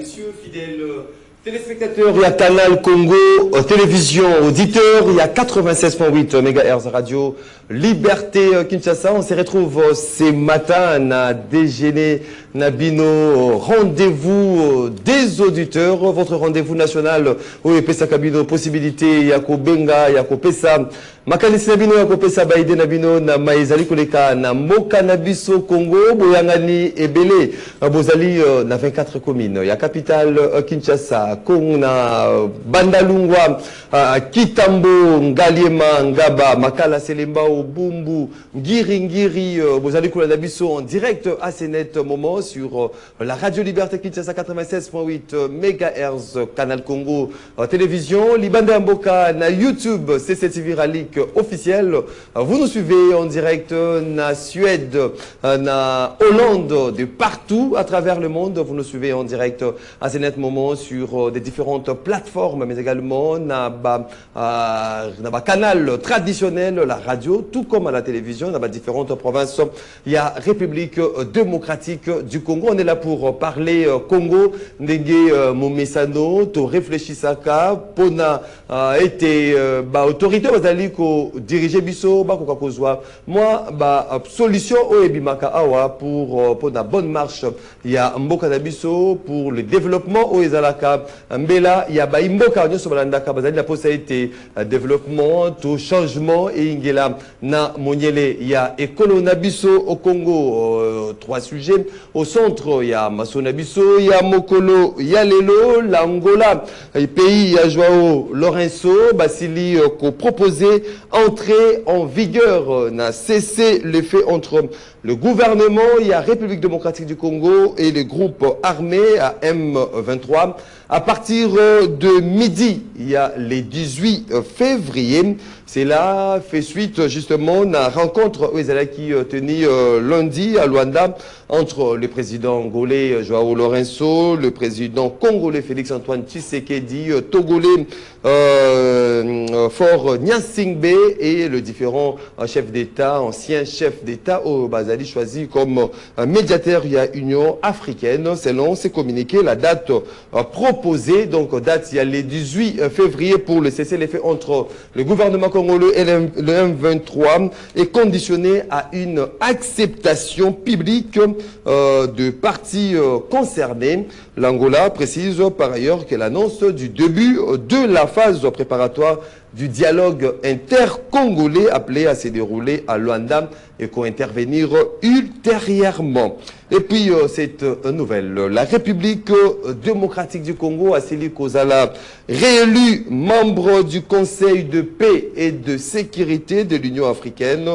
Messieurs, fidèles téléspectateurs, il y a Canal Congo, télévision, auditeurs, il y a 96.8 MHz radio, Liberté Kinshasa. On se retrouve ce matin à déjeuner Nabino, rendez-vous des auditeurs, votre rendez-vous national où Pesa Kabino, possibilité, Yako Benga, Yako Pesa, Makanisi Nabino, Yako Pesa Baïde Nabino, na Maïzali Koleka, na Moka Nabiso Congo, Boyangani Ebele, Bozali, na 24 communes, il y a capitale Kinshasa, Kongna, Bandalungwa, Kitambo, Ngaliema, Ngaba, Makala Selemba, Bumbu, Ngiri, Bozali Kola Nabiso en direct à Sénet moment sur la radio Liberté Kinshasa 96.8 MHz, Canal Congo, télévision, Libanda Mboka, na YouTube, CCTV Ralik officiel. Vous nous suivez en direct na Suède, na Hollande, de partout à travers le monde. Vous nous suivez en direct à Sénet moment sur des différentes plateformes, mais également na canal traditionnel, la radio, tout comme à la télévision, dans différentes provinces. Il y a République démocratique du Congo. On est là pour parler Congo. Ndenge Momesano, to réfléchissaka, pona été autorité bazali ko diriger biso ba ko kozwa. Moi solution o ebimaka awa pour la bonne marche. Il y a mboka na biso pour le développement o ezalaka mbela il y a ba mboka nyoso balandaka bazali la possibilité développement to changement et ingela na monyele il y a écolo na biso au Congo, trois sujets. Au centre, il y a Masonabiso, il y a Mokolo, il y a Lelo, l'Angola, le pays, il y a Joao Lorenzo, Basili, qui a proposé entrer en vigueur, n'a cessé les faits entre le gouvernement, il y a République démocratique du Congo et les groupes armés à M23. À partir de midi, il y a les 18 février. C'est là, fait suite justement à la rencontre qui tenue lundi à Luanda entre le président angolais Joao Lorenzo, le président congolais Félix-Antoine Tshisekedi, togolais Fort Gnassingbé et le différent chef d'État, ancien chef d'État au Bazali choisi comme médiateur il y a Union africaine. Selon ces communiqués, la date proposée, donc date il y a les 18 février pour le cessez-le-feu entre le gouvernement congolais et le M23 est conditionnée à une acceptation publique de parties concernées. L'Angola précise par ailleurs qu'elle annonce du début de la phase préparatoire du dialogue intercongolais appelé à se dérouler à Luanda et qu'on intervenir ultérieurement. Et puis, cette nouvelle, la République démocratique du Congo a Sili Kozala, réélu membre du Conseil de paix et de sécurité de l'Union africaine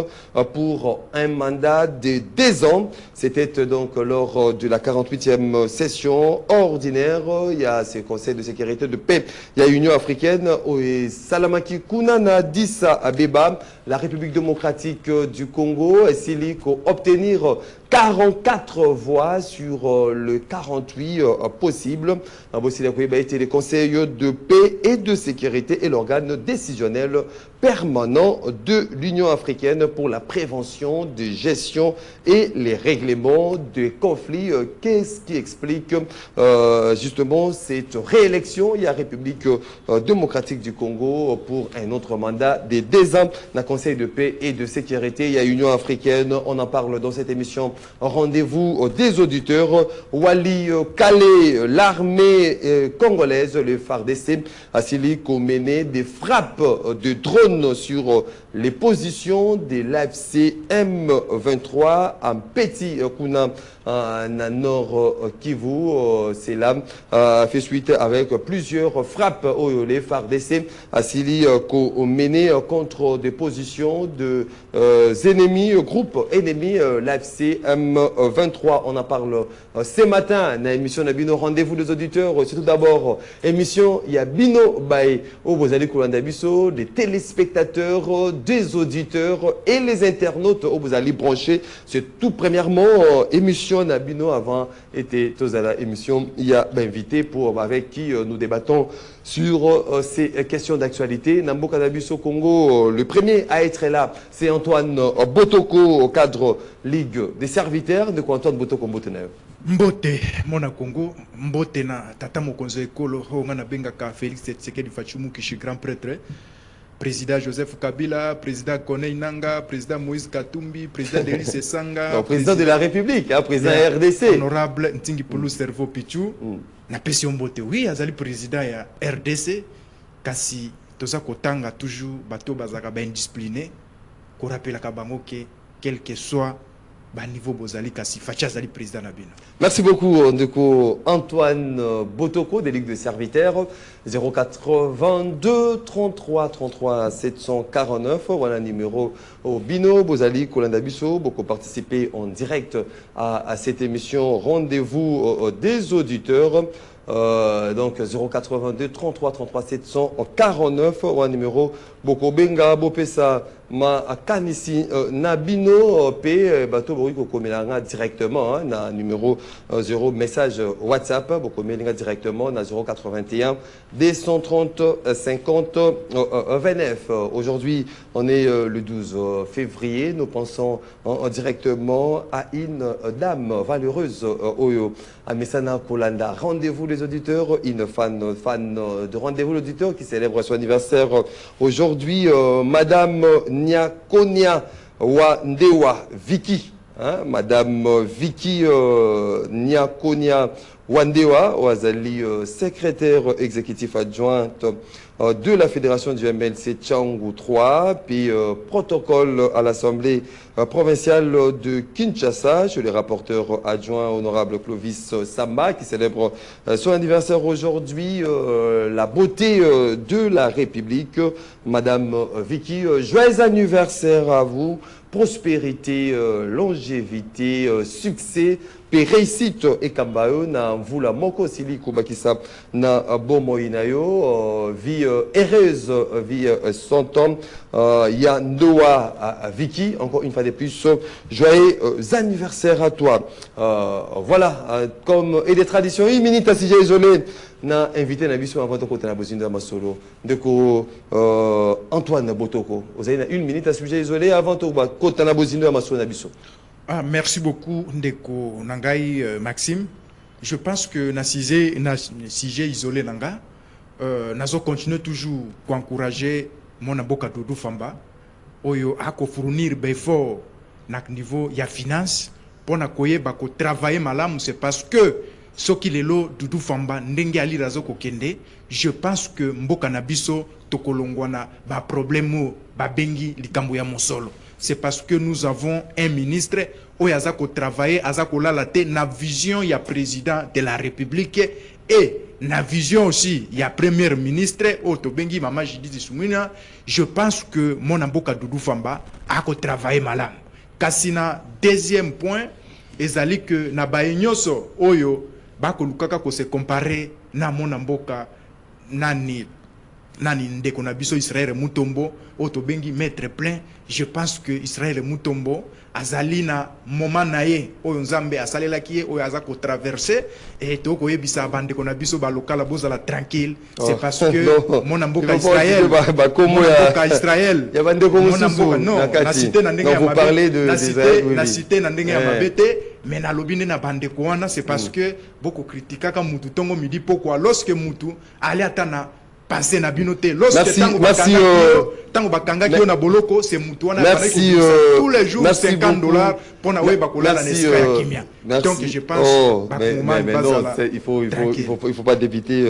pour un mandat de 2 ans. C'était donc lors de la 48e session ordinaire. Il y a ce Conseil de sécurité de paix. Il y a l'Union africaine et Salamaki Kunana Dissa Abeba, la République démocratique du Congo, et Sili obtenir 44 voix sur le 48 possible. Les conseils de paix et de sécurité et l'organe décisionnel permanent de l'Union africaine pour la prévention de gestion et les règlements des conflits. Qu'est-ce qui explique justement cette réélection? Il y a République démocratique du Congo pour un autre mandat de 2 ans dans le Conseil de paix et de sécurité. Il y a Union africaine, on en parle dans cette émission. Rendez-vous des auditeurs. Wali Kale, l'armée congolaise, le FARDC, a Sili mené des frappes de drones sur les positions de l'AFC M23 en Petit Kuna, en Nord Kivu. C'est là, fait suite avec plusieurs frappes au les FARDC a Sili mené contre des positions de ennemis, groupes ennemis, l'AFC M23. On en parle ce matin dans l'émission Nabino Rendez-vous des auditeurs. C'est tout d'abord émission il y a Bino Bae au Bozali Kolanda Biso, des téléspectateurs, des auditeurs et les internautes au Bozali branché. C'est tout premièrement émission Nabino avant était Tozala émission il y a invité pour avec qui nous débattons sur ces questions d'actualité. Nambo Kanabiso Congo, le premier à être là, c'est Antoine Botoko au cadre Ligue des serviteurs de Antoine Botoko Mbotenev. Mbote mona Congo mbote na tata mokonzo ekolo honga na benga ka Félix Tshisekedi Fachumu kishi grand prêtre, président Joseph Kabila, président Corneille Nanga, président Moïse Katumbi, président Denis Sanga, non, président de la République, hein, président RDC, honorable Ntingi Pulu Servo Pichu na pesi mbote oui azali président ya RDC kasi toza kotanga toujours bato bazaka ba indiscipliné ko rappela ka bango ke quel que soit niveau bozali kasi facha zali président na bino. Merci beaucoup Ndeko Antoine Botoko des ligues de serviteurs 082 33 33 749 voilà numéro au bino bozali kolanda biso beaucoup participer en direct à cette émission rendez-vous des auditeurs. Donc 082 33 33 749 ou un numéro Boko Benga Bopesa ma kanisi Nabino P bateau Boriko Komelanga directement na numéro 0 message WhatsApp Boko Melinga directement na 081 230 50 29. Aujourd'hui on est le 12 février, nous pensons directement à une dame valeureuse Oyo Amesana Kolanda. Rendez-vous les auditeurs, une fan de Rendez-vous l'auditeur qui célèbre son anniversaire aujourd'hui, Madame Nyakonia Wandewa Vicky, hein, Madame Vicky Nyakonia Wandewa Wazali, secrétaire exécutif adjointe de la fédération du MLC Tchangou 3, puis protocole à l'Assemblée provinciale de Kinshasa, chez les rapporteurs adjoints honorable Clovis Samba, qui célèbre son anniversaire aujourd'hui, la beauté de la République, Madame Vicky, joyeux anniversaire à vous, prospérité, longévité, succès, réussite et kambayo na vula moko sili kubakisa na bomo inayo vie heureuse vie 100 ans ya ndoa à Vicky, encore une fois de plus joyeux anniversaire à toi. Voilà, comme et des traditions une minute à sujet isolé na invité na biso avant de côté na bozinda masolo ndeko Antoine Botoko vous avez une minute à sujet isolé avant de côté na bozinda masolo na biso. Ah, merci beaucoup Ndeko Nangai Maxime. Je pense que na sujet isolé Nanga, nazo continuer toujours pour encourager mon aboka Doudou Famba, oyo ako fournir befort na niveau ya finance pour na koye bako travailler malam, c'est parce que ce qui est là Doudou Famba ndenge ali razo kokende, je pense que mboka na biso tokolongwana ba problème ba bengi likambo ya mosolo. C'est parce que nous avons un ministre où il y a travaillé, la vision, il y a président de la République et la vision aussi, il y a premier ministre, je pense que mon amboka Doudou Famba a travaillé malin. Kassina, deuxième point, ezali que na baenyoso oyo bako lukaka ko se comparer na mon amboka nani ndeko na biso Israël Mutombo oto bengi maître plein. Je pense que Israël Mutombo azali na moment naye oyo nzambe asalela ki oyo azako traverser et toko yebisa bande ko na biso ba local bozala tranquille. C'est parce que mon amboka Israël Israël ya bande ko mususu na cité na ndenge ya mabete na cité na ndenge ya mabete mais na lobine na bande ko wana c'est parce que beaucoup critiquaka mutu tongo midi pourquoi lorsque mutu ali atana passer na binoté lorsque tango bakanga ki na boloko c'est mutu wana tous les jours $50 pour na weba kolala na esika ya kimia. Donc je pense mais non, il faut pas débiter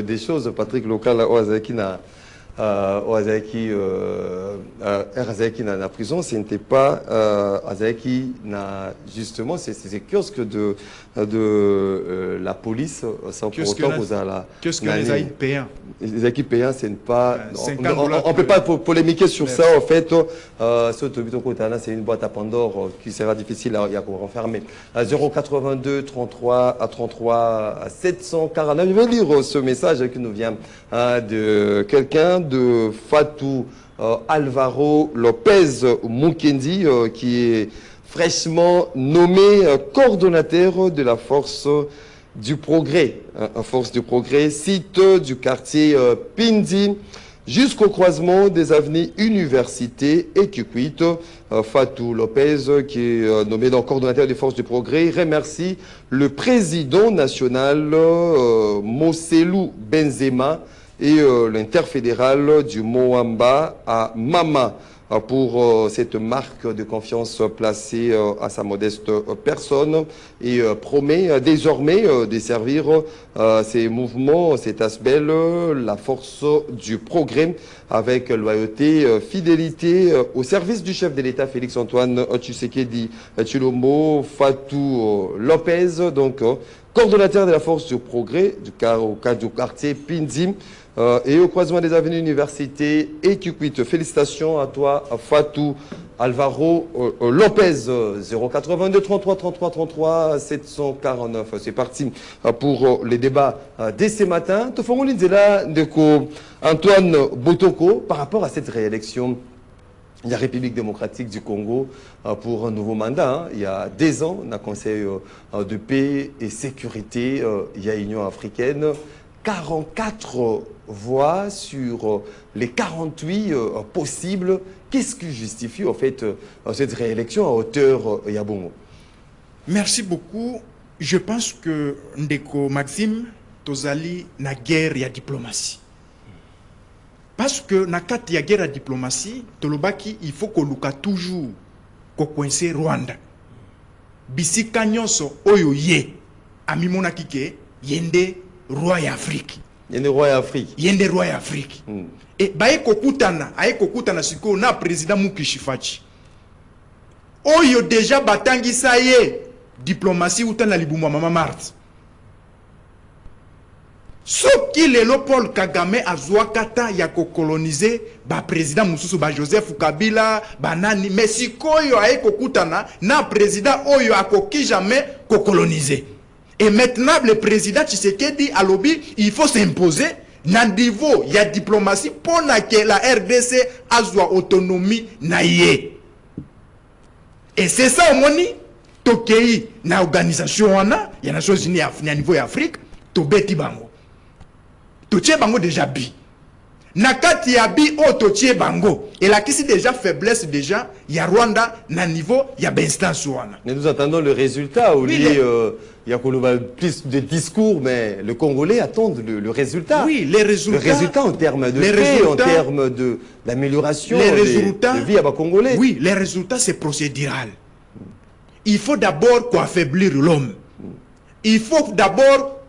des choses. Patrick Local Oazaki na Oazaki Azaki na la prison, ce n'était pas Azaki na justement ces kiosques de la police sans pour autant vous à la qu'est-ce que les acquis payants. Les acquis payants, c'est pas on peut pas polémiquer sur ça en fait. C'est une boîte à Pandore qui sera difficile à renfermer. 082 33 à 33 à 749. Je vais lire ce message qui nous vient de quelqu'un de Fatou Alvaro Lopez Mukendi qui est fraîchement nommé coordonnateur de la force du progrès, force du progrès, site du quartier Pindi jusqu'au croisement des avenues Université et Kikwit. Fatou Lopez, qui est nommé dans le coordonnateur des forces du progrès, remercie le président national Moselou Benzema et l'interfédéral du Moamba à Mama pour cette marque de confiance placée à sa modeste personne et promet désormais de servir ces mouvements, cet aspect, la force du progrès avec loyauté, fidélité au service du chef de l'État Félix-Antoine Tshisekedi Tshilombo Fatou Lopez, donc coordonnateur de la force du progrès du quartier Pindim. Et au croisement des avenues Université et Kikwit. Félicitations à toi, Fatou Alvaro Lopez. 082 33 33 33 749. C'est parti pour les débats dès ce matin. Antoine Botoko, par rapport à cette réélection de la République démocratique du Congo pour un nouveau mandat. Il y a 2 ans, on a Conseil de paix et sécurité, il y a Union africaine. 44 voix sur les 48 possibles. Qu'est-ce qui justifie en fait cette réélection à hauteur Yabongo? Merci beaucoup. Je pense que Ndeko Maxime Tozali na guerre ya diplomatie. Parce que na kati ya guerre ya diplomatie, Tolobaki il faut que luka toujours ko coincer Rwanda. Bisika nyonso oyo ye amimona kike yende roi ya Afrique. Yende roi ya Afrique. Yende roi ya Afrique. Et bae kokutana siko na président Mukishifachi. Oyo déjà batangisa ye diplomatie utana libumwa mama Marthe. Soki lelo Paul Kagame azwa kata ya kokoloniser ba président mususu ba Joseph Kabila banani mais sikoyo aye kokutana na président oyo akoki jamais kokoloniser. Et maintenant, le président Tshisekedi a lobby, il faut s'imposer dans le niveau, il y a diplomatie pour que la RDC a sa autonomie naïe. Et c'est ça, au moni, Tokei, na organisation, il y a Nations Unies à niveau d'Afrique, Tobeti Bango. Totie Bango déjà bi. Nakati ya bi o Totie Bango. Et là, qui c'est déjà faiblesse déjà, il y a Rwanda, na niveau, il y a Benstance. Mais nous attendons le résultat, au lieu... Il y a plus de discours, mais le Congolais attend le résultat. Oui, les résultats. Le résultat en termes de paix, en termes d'amélioration de vie à bas Congolais. Oui, les résultats, c'est procédural. Il faut d'abord affaiblir l'homme. Il faut d'abord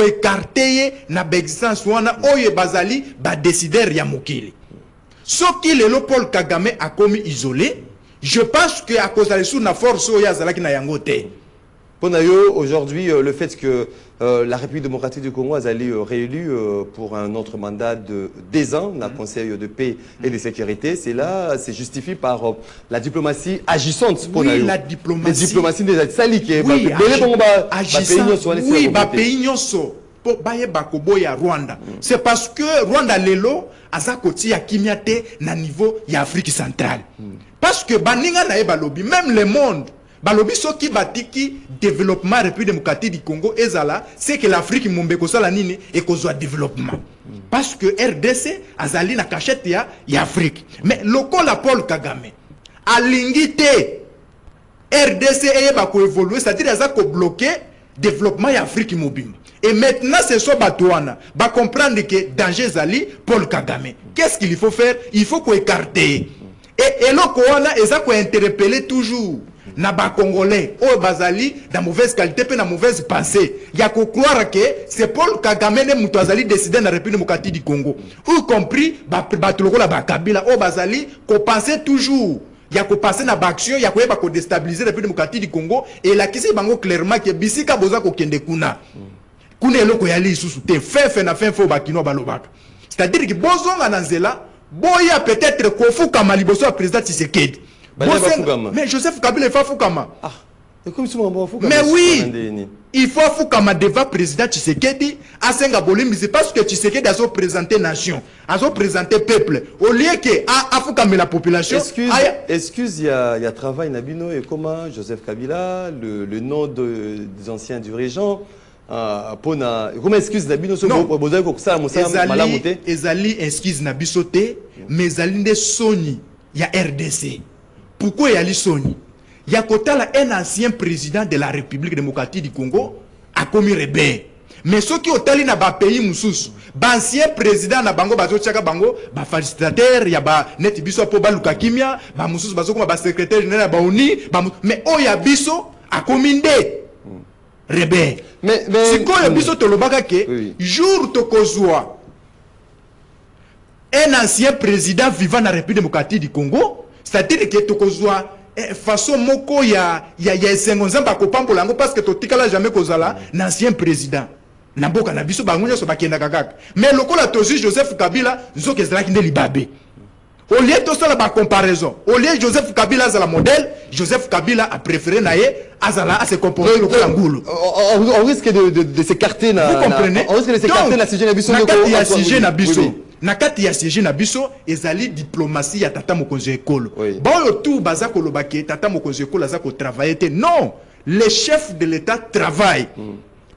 écarter na l'existence wana oye bazali ba décider ya mokili. Ce qui le Paul Kagame a commis isolé, je pense que à cause de sous na force oya zalaki na yangote. Aujourd'hui, le fait que la République démocratique du Congo a été réélue pour un autre mandat de 2 ans, dans le Conseil de paix et de sécurité, c'est justifié par la diplomatie agissante. Oui, la diplomatie. La diplomatie des saliqués. Oui, Rwanda. C'est parce que Rwanda lelo azakoti ya kimiate na niveau ya Afrique centrale. Parce que baninga na eba lobby, même le monde balobi soki batiki développement République démocratique du Congo ezala c'est que l'Afrique mombeko sala nini et kozwa développement parce que RDC azali na cachette ya Afrique mais loko la Paul Kagame alingité RDC eba ko évoluer c'est-à-dire azako bloquer développement ya Afrique mobimba et maintenant c'est so batouana ba comprendre que danger zali Paul Kagame qu'est-ce qu'il faut faire il faut ko écarter et loko wana ezako interpeller toujours na ba Congolais au bazali dans mauvaise qualité pe na mauvaise pensée ya ko croire que c'est Paul Kagame ne mutu azali décider na République démocratique du Congo y compris ba toloko la ba Kabila au bazali ko penser toujours ya ko passer na ba action ya ko yeba ko déstabiliser République démocratique du Congo et la kisi bango clairement que bisika boza ko kende kuna eloko ya li susu te fin na fin fo ba kino balobaka c'est-à-dire que bozonga na nzela boya peut-être ko fuka maliboso ya président Tshisekedi. Mais Joseph Kabila il faut Fukama. Ah, Fukama. Mais oui, il faut Fukama devant président Tshisekedi à Senga Bolimi, c'est parce que Tshisekedi a présenté nation, a présenté peuple. Au lieu que à Fukama la population. Excuse, il y a travail Nabino et comment Joseph Kabila, le nom des anciens dirigeants, comment excuse na bino so boza ko ça musala malamu te ezali excuse na biso te mais ezali nde soni ya RDC. Pourquoi yali soni ya kotala un ancien président de la République démocratique du Congo a commis rebelle. Mais ceux qui ont tali na ba pays mususu ba ancien président na bango bazo tchaka bango ba facilitateur ya ba net biso po ba luka kimia ba mususu bazo kuma ba secrétaire général ba oni mais o ya biso a commis nde rebelle. Mais si quoi biso to lobaka ke jour to kozwa un ancien président vivant dans la République démocratique du Congo, c'est-à-dire que to kozwa façon moko ya sengonzamba ko pambolango parce que to tikala jamais kozala l'ancien président na boka na biso bango nyoso bakenda kakaka mais lokola tozi Joseph Kabila nzoke ezalaki nde libabe au lieu de ça la comparaison au lieu Joseph Kabila azala modèle Joseph Kabila a préféré naye azala à se comporter lokola ngulu on risque de s'écarter na vous comprenez on risque de s'écarter na sujet na biso na sujet na biso na kati ya siège na biso ezali diplomatie ya tata mokonzi ekolo bon tout baza kolobaki tata mokonzi ekolo aza ko travailler te non le chef de l'état travaille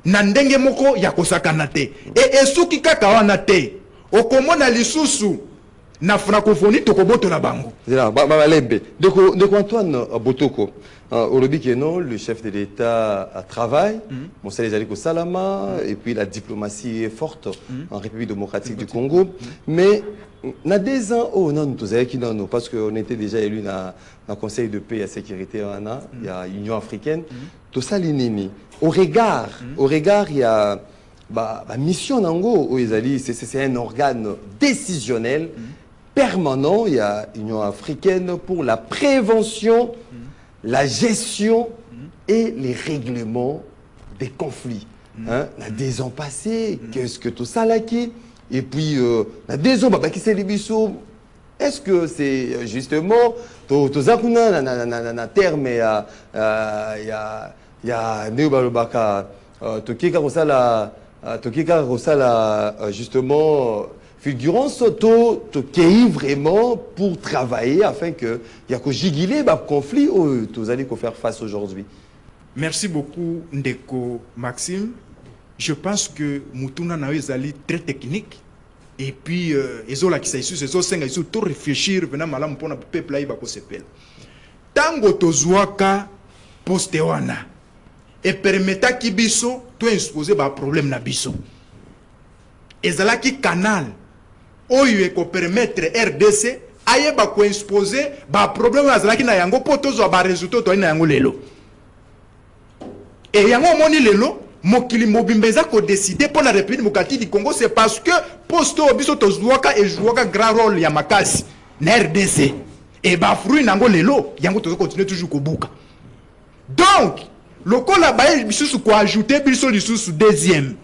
na ndenge moko ya kosakana te et esuki kaka wana te okomona lisusu na francophonie tokoboto na bango zela balembe donc Antoine Botoko olobi que non le chef de l'état travaille mon salaire ezali ko salama et puis la diplomatie est forte en République démocratique du Congo mais na 2 ans oh non tozalaki non parce que on était déjà élu na conseil de paix et sécurité wana il y a Union africaine to sali nini au regard il y a mission nango o ezali c'est un organe décisionnel permanent. Il y a Union africaine pour la prévention, la gestion et les règlements des conflits. Hein? La 2 ans passés, qu'est-ce que tout ça là qui? Et puis, la 2 ans, qui c'est les bisous? Est-ce que c'est justement tout ça qu'on a na terme il y a Néobalobaka, Tokika Rosala, justement. Figurance auto qui vraiment pour travailler afin que il y a que giguler ba conflit où vous allez faire face aujourd'hui. Merci beaucoup Ndeko Maxime. Je pense que Mutuna na ezali très technique et puis ezola ki saisu c'est senga isu tout réfléchir venant malamu pona peuple ayi ba ko sepel. Tango tozwaka poste wana et permetta ki biso to exposer ba problème na biso. Ezala ki canal oyo eko permettre RDC ayeba ko exposer ba problème azalaki na yango po tozwa ba résultat to na yango lelo et yango moni lelo mokili mobimba ko décider pour la République démocratique du Congo c'est parce que posto biso tozwaka et jouaka grand rôle ya makasi na RDC et ba fruit nango lelo yango tozo continuer toujours ko buka donc lokola ba biso ko ajouter biso lisusu deuxième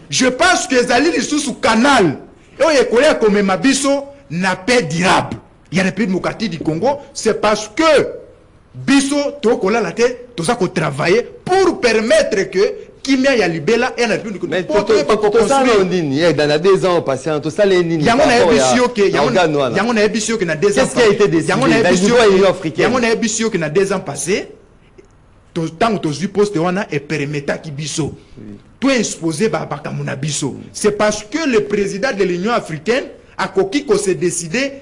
je pense que ezali lisusu canal et école comme Mabiso n'a pas durable. Il y a la République démocratique du Congo, c'est parce que Biso tokola la tête, tout ça qu'on travaille pour permettre que Kimia ya libela et la République du Congo. Mais tout ça on dit dans la 2 ans passé tout ça les nini. Yango na ebisio que yango na ebisio que na 2 ans. Qu'est-ce qui a été décidé dans l'Union africaine? Yango na ebisio que na 2 ans passé, tant que tu poste wana et permettre ki biso. Tout exposé par Bakamuna Bisso. C'est parce que le président de l'Union africaine a coquille qu'on s'est décidé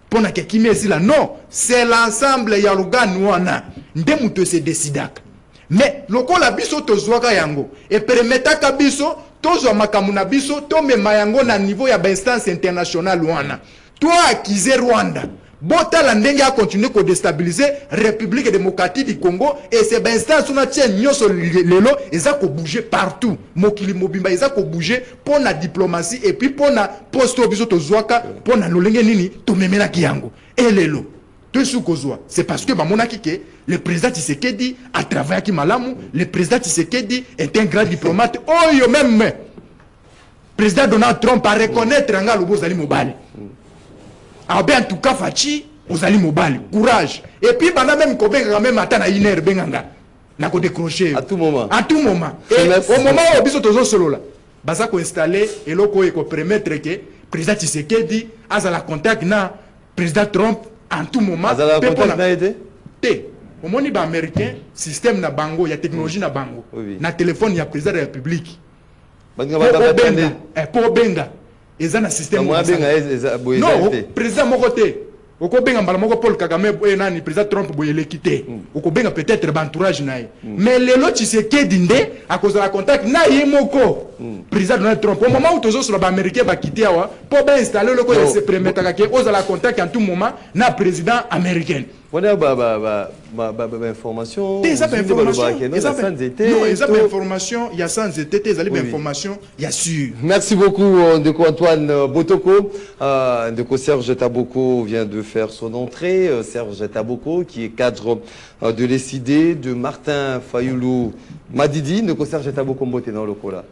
pour na kekime là non, c'est l'ensemble ya Nouana. Ndemouto se décidak. Mais loko la biso to zwaka yango et permettre ka biso to zo makamuna biso to me mayango na niveau ya instance internationale wana. Toi acquise Rwanda. Bota la ndenge a continuer ko déstabiliser République démocratique du Congo et ces instances on a tient nyoso lelo eza ko bouger partout mokili mobimba eza ko bouger pour la diplomatie et puis pour na posto biso to zwaka pour na lolenge nini to memela kiyango et lelo to sukozwa c'est parce que ba monaki ke le président Tshisekedi a travaillé ki malamu le président Tshisekedi est un grand diplomate oh yo même président Donald Trump a reconnaître nga lobo zali mobali. Ah ben en tout cas Fachi, vous allez mobile, courage. Et puis pendant même qu'on quand même attend à 1 heure benganga, na ko décrocher. À tout moment. À tout moment. Et au moment où biso tozo solo là, baza ko installer et loko e ko permettre que président Tshisekedi azala contact na président Trump en tout moment. Azala contact na été? Té. au monde ba américain système na bango ya technologie na bango na téléphone ya président de la République pour benga eza na système non président moko te oko benga mbala moko Paul Kagame boye nani président Trump boye l'équité oko benga peut-être entourage nae mais lelo Tshisekedi nde akozala contact na ye moko président Donald Trump au moment où tozo sur ba américain ba quitter awa pour ba installer le ko se permettre que ozala contact en tout moment na président américain. On a information. Des informations, il y a sans été, des informations, il y a sûr. Merci beaucoup, Ndeko Antoine Botoko. Ndeko Serge Taboko vient de faire son entrée. Serge Taboko, qui est cadre de l'ECD, de Martin Fayoulou Madidi. Ndeko Serge Taboko, Mbote dans le cola.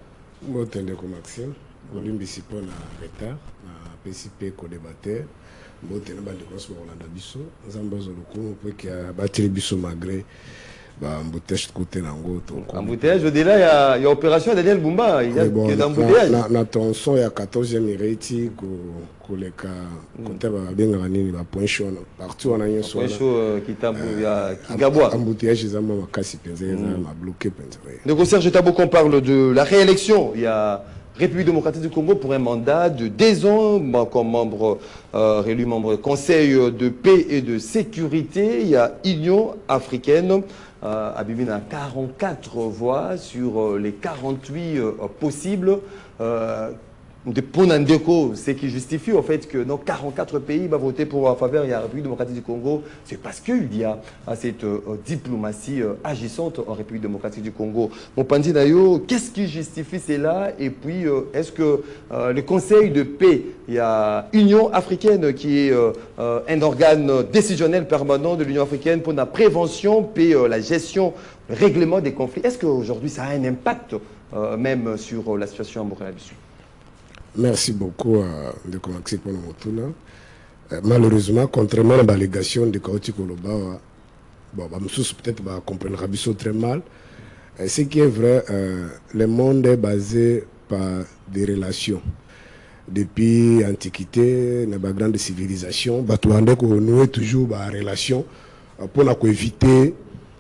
Mbote Ndeko Maxime, volume Bissipo na retard, na PCP co-débatteur. Bote na bande kosmo Rolanda biso nzamba zoluku pour que battre biso malgré ba embouteillage côté nango to embouteillage au-delà il y a opération Daniel Bumba il y a des embouteillages na tension ya 14e ireti ko leka côté ba benga nini ba point chaud partout on a un point chaud kitambu ya Kigabwa embouteillage zamba makasi penza ma bloqué penza. Donc Serge Taboko parle de la réélection, il y a République démocratique du Congo pour un mandat de 10 ans comme membre réélu membre Conseil de paix et de sécurité. Il y a Union africaine, Abimina 44 voix sur les 48 possibles. De Ponandeko, ce qui justifie au fait que dans 44 pays va voter pour en faveur de la République démocratique du Congo, c'est parce qu'il y a cette diplomatie agissante en République démocratique du Congo. Mon Pandi Nayo, qu'est-ce qui justifie cela? Et puis, est-ce que le Conseil de paix, il y a Union africaine qui est un organe décisionnel permanent de l'Union africaine pour la prévention, puis la gestion, le règlement des conflits. Est-ce qu'aujourd'hui ça a un impact même sur la situation en Burkina-Faso? Merci beaucoup de commencer pour nous. Malheureusement, contrairement à l'allégation de Kaoti Koloba, bon, peut-être comprendre Rabisso très mal. Ce qui est vrai, le monde est basé par des relations. Depuis l'Antiquité, dans la grande civilisation, nous avons toujours des relations pour éviter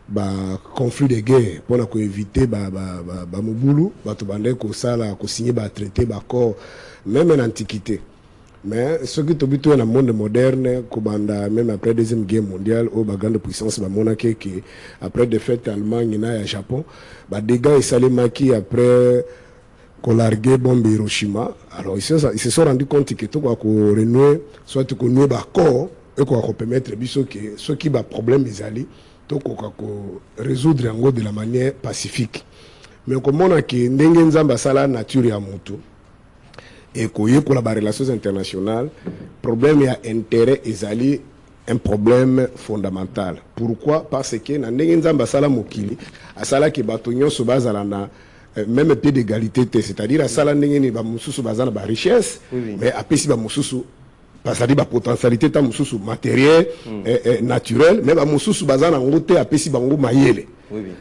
ba conflit de guerre pour éviter ba mobulu bato bande ko sala ko signer ba traité ba accord même en antiquité. Mais ce qui est dans le monde moderne banda même après deuxième guerre mondiale ou ba grande puissance ba monake qui après défaite Allemagne na Japon ba dégâts et salemaki après qu'on largué bombe Hiroshima. Alors ils se sont rendus compte que tout quoi ko renouer soit ko nouer ba accord et qu'on va permettre biso que ce qui ba problème les alliés donc résoudre en de la manière pacifique. Mais comme on a que n'engenza sala nature ya mutu et pour la relations internationales, problème et intérêt ezali un problème fondamental. Pourquoi? Parce que na n'engenza sala mokili asala ke batonyo so bazala na même pied d'égalité, c'est-à-dire asala n'engeni ba mususu bazana ba richesse, mais apesi ba mususu parce que la potentialité ta mususu matériel naturel mais ba mususu bazana ngote apesi bango mayele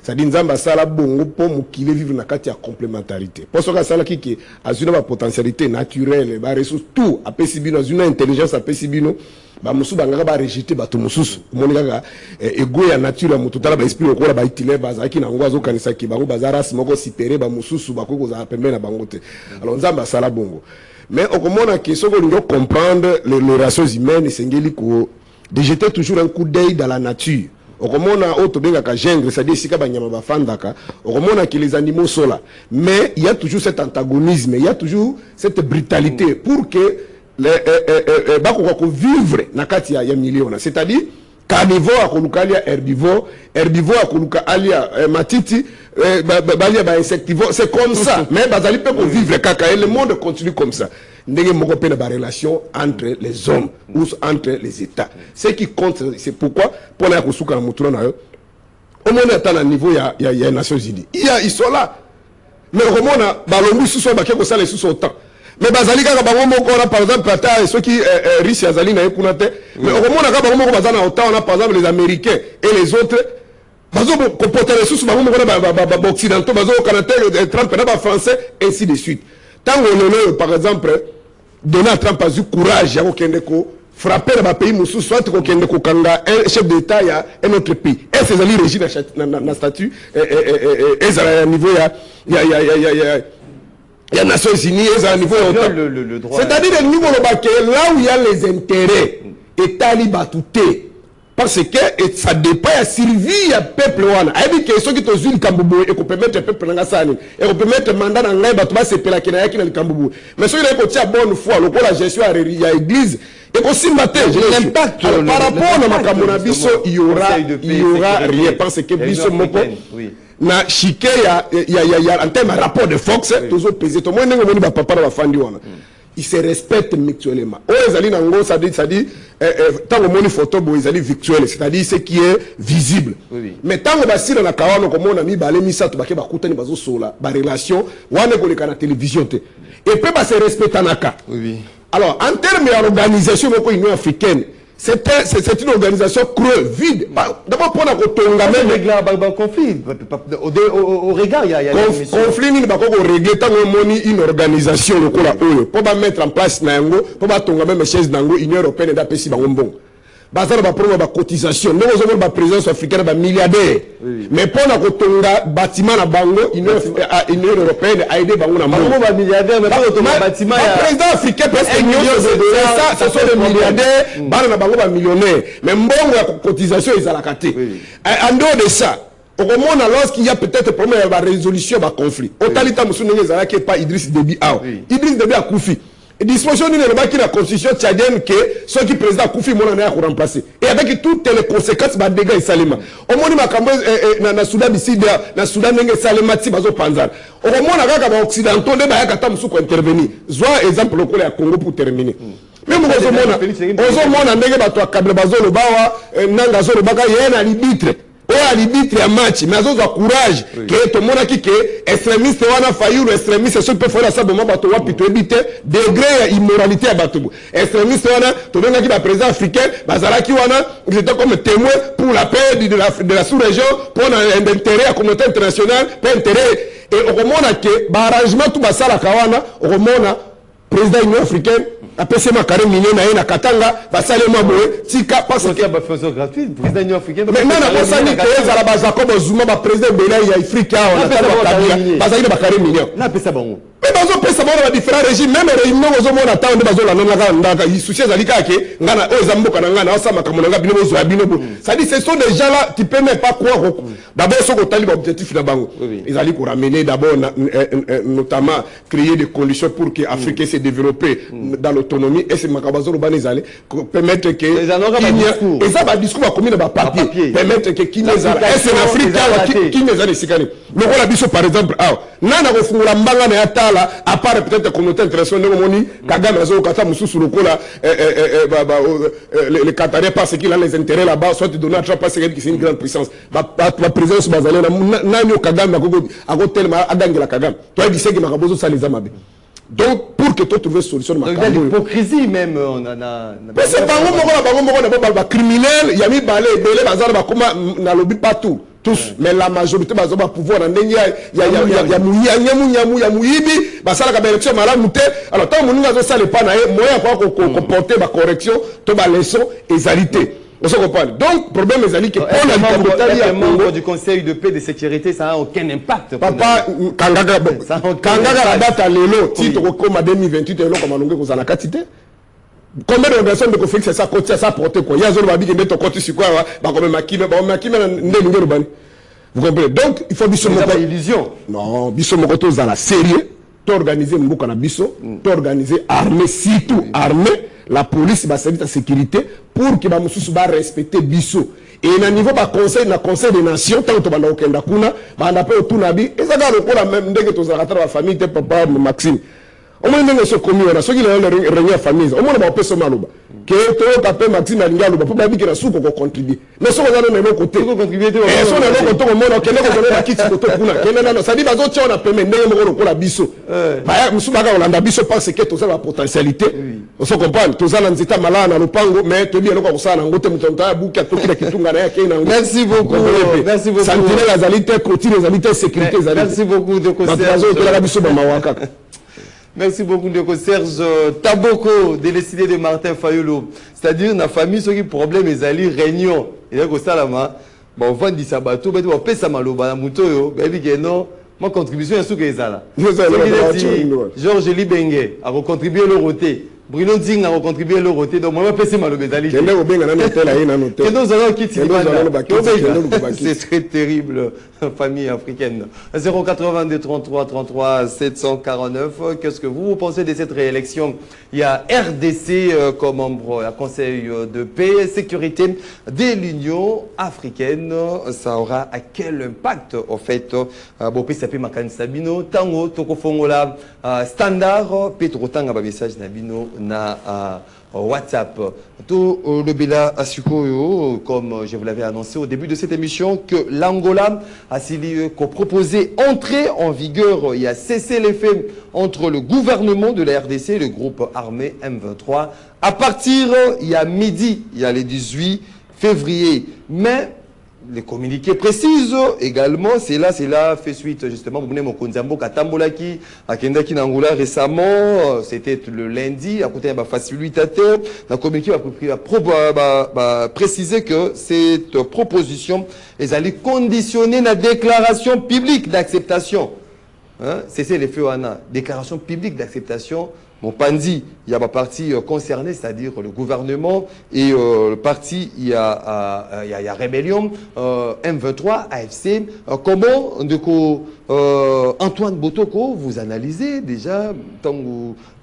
ça dit nzamba sala bongo po mukile vivre na kati ya complémentarité pour ça sala ki azuna ba potentialité naturelle ba ressources tout apesi bino azuna intelligence apesi bino ba mususu bangaka ba rejeter ba to mususu monika ego ya nature mutu tala ba esprit okola ba itile baza ki na ngo azokanisa ki bango bazara simoko sipere ba mususu bakoko za pembe na bango te alors nzamba sala bongo. Mais au moment que ce qu'on doit comprendre les relations humaines, c'est de jeter toujours un coup d'œil dans la nature. Au moment où gendre, c'est-à-dire que les animaux sont là. Mais il y a toujours cet antagonisme, il y a toujours cette brutalité pour que les vivre dans le milieu. C'est-à-dire carnivore à kolukalia herbivore, herbivore à koluka alia matiti, balia ba insectivore, c'est comme ça. Mais bazali peut vivre kaka et le monde continue comme ça. Ndenge moko pe na ba relation entre les hommes ou entre les États. Ce qui compte, c'est pourquoi pour la kosuka na mutura na yo. Au moins à un niveau il y a Nations Unies. Ils sont là. Mais au moins balongu sous son baké ko sala sous son temps. Mais bazali kaka bango moko na par exemple ata ceux qui riche azali na ekuna te mais au moins kaka bango moko bazana autant on a par exemple les Américains et les autres bazo comporter les sous bango moko na occidentaux bazo Canada Trump na ba français ainsi de suite tant on par exemple Donald Trump a eu courage ya kokende ko frapper dans le pays moussou soit kokende kokanga un chef d'état il y a un autre pays et ces alliés régis na statut et à niveau il y a Nations Unies et à niveau le droit c'est-à-dire le niveau là où il y a les intérêts état libatouté parce que ça dépend de la survie du peuple. Il y a ceux qui ont une Kamboubou et qui permettent le peuple et qui permettent le mandat de l'Angaï, c'est pour la Kamboubou. Mais ceux qui ont bonne foi, la gestion à l'église, et aussi matin, l'impact par rapport à ma Kamonabiso, il y aura rien. Parce que Biso Moko, na chiqué, il y a en termes de rapport de force, tous autres pays. Tout le monde n'est pas papa de la famille. Ils se respectent mutuellement. Ça dit, tant que mon photo est virtuel, c'est-à-dire ce qui est visible. Mais tant que si on a comme on a mis balé ça, tu vas écouter les bases sur la relation, on a qu'on la télévision et peut pas se respecter en cas. Alors en termes d'organisation de l'Union africaine, c'est une organisation creuse, vide. D'abord, pour la conflit. Au regard, il y a conflit, il y a une organisation pour mettre en place, pour mettre en chaise dans l'Union européenne et d'apaiser bon. Bazar va prendre la cotisation. Nous avons la présidence africaine de milliardaires. Mais pour la cotonga bâtiment à Bango, Union européenne a aidé Bango na Bango. Milliardaires, mais pas le bâtiment. Le président africain presque ça, ce sont des milliardaires. Bango Bango va millionnaire. Mais Mbongo la cotisation ils à la caté. En dehors de ça. Au moment lorsqu'il y a peut-être problème de la résolution du conflit. Au Talita Moussouné Zalaki pas Idriss Déby Idriss Déby a Koufi. Disposition d'une la constitution tchadienne que ceux qui président Koufi Mona a remplacé. Et avec toutes les conséquences, bah dégâts et salima. Au moment où na Soudan ici, na Soudan n'engage salima ti bazo panzar. Au moment où on a occidentaux, les baïa kata moussou intervenir. Soit exemple le Congolais à Congo pour terminer. Même au moment où n'engage bato akable bazo le bawa, nanga zo le baga yena arbitre. Arbitre ya match mais azo courage que tout le monde qui que extrémiste wana faillir extrémiste ce peut faire ça bon bato wapi to ebite degré immoralité ya bato extrémiste wana to benga ki ba président africain bazala ki wana ils étaient comme témoin pour la paix de la sous-région pour un intérêt à communauté internationale pour intérêt et au moment que ba arrangement tout basala kawana au moment président de l'Union africaine après c'est ma carré million na Katanga basale maboé tika parce que ba faisons gratuit président de l'Union africaine mais non na sani que za la baza comme Zuma ba président Bela ya Afrique on a basale ba carré million na pesa bango mais bazo pesa bango ba différents régimes même réunion ozo mona ta onde bazo la nanga ndaka souci zalika ke ngana o zamboka na ngana osama kamonanga bino bozo ya bino bo ça dit ce sont des gens là tu peux même pas croire d'abord ce que tali objectif na bango ils allaient pour ramener d'abord notamment créer des conditions pour que Afrique se développe dans l'autonomie et c'est makabazo urbain ils allaient permettre que et ça va discours va commis dans papier permettre que qui les a et c'est l'Afrique qui les a les sikani mais voilà biso par exemple nana ko fungula mbanga na yata à part peut-être communauté internationale moni Kagame azo kata mususu lokola les Qatariens parce qu'il a les intérêts là-bas soit Donald Trump parce qu'il c'est une grande puissance la présidence bazalé nani Kagame ako tellement adangela Kagame toi il dit que makabozo ça les amabe donc pour que tu trouves solution donc l'hypocrisie même on a mais c'est pas criminel il y a mis balé belé bazar ba kuma na lobby partout tous mais la majorité bazo ba pouvoir na ndenge ya muyibi basala ka élection malamu te alors tant moninga zo sala pas na moyen quoi comporter ba correction to ba leçon égalité. On se comprend. Donc, le problème est que pour les membres du Conseil de paix et de sécurité, ça n'a aucun impact. Papa, Kangaga la date à l'élo, titre comme en 2028, et comme on a la quantité. Combien d'organisations de conflit c'est ça porté quoi? Il y a un zombie qui met au côté sur quoi? Comme Makime, vous comprenez? Donc, il faut pas illusion. Non, Bissomokoto dans la série, t'organiser Mbouka Bisso, t'organiser armée, surtout armée. La police va servir de sécurité pour que les gens respectent Bisso. Et au niveau du conseil des nations, tant que tu as aucun dakuna, tu as tout nabi, et ça va même dès que tu as la famille, tu papa Maxime. Au moins, nous communes, ceux qui ont réuni la famille, au moins, on peut se malouba. Que tu as appelé Maxime Alingalouba, pour dire que la soupe contribue. Mais si on a de l'autre côté, et si on a de l'autre côté, on a de qui ça dit, on a permis de la bisso. On a bisso parce que tu as la potentialité. On se comprend, tu as l'anzita malana, le pango, mais tu as bien ça, on a merci beaucoup. Merci beaucoup. Sentinelle les alités, côté les alités, sécurité. Merci beaucoup de conseils. Merci beaucoup, Ndeko Serge Taboko, décidé de Martin Fayulu. C'est-à-dire, la famille, ceux qui problème, ils allaient réunion. Et là, Salama, on vend du sabato, on paie ça maloba, mouto, non, ma contribution est sous que ça. Georges Libenge a contribué le roté. Bruno Ding a contribué le roté, donc moi, je mal c'est très terrible, famille africaine. 082 33 33 749. Qu'est-ce que vous pensez de cette réélection? Il y a RDC comme membre du Conseil de paix et sécurité de l'Union africaine. Ça aura à quel impact, au fait, Bopé Sapé Makan Sabino, Tango, Tokofongola, Standard, Petro Tanga, message Nabino, na WhatsApp. Tout le Bela Asuko, comme je vous l'avais annoncé au début de cette émission, que l'Angola a proposé entrer en vigueur et a cessé les faits entre le gouvernement de la RDC et le groupe armé M23 à partir, il y a midi, il y a le 18 février. Mais les communiqués précisent également, c'est là, fait suite justement, vous venez mon Konzambo Katambolaki, à Kendaki Nangola récemment, c'était le lundi, à côté d'un facilitateur, le communiqué va préciser que cette proposition est allée conditionner la déclaration publique d'acceptation. Hein? C'est les faits, déclaration publique d'acceptation. Mon Pandi, il y a ma partie concernée, c'est-à-dire le gouvernement, et le parti, il y a Rébellion, M23, AFC. Comment, Antoine Botoko, vous analysez déjà, tant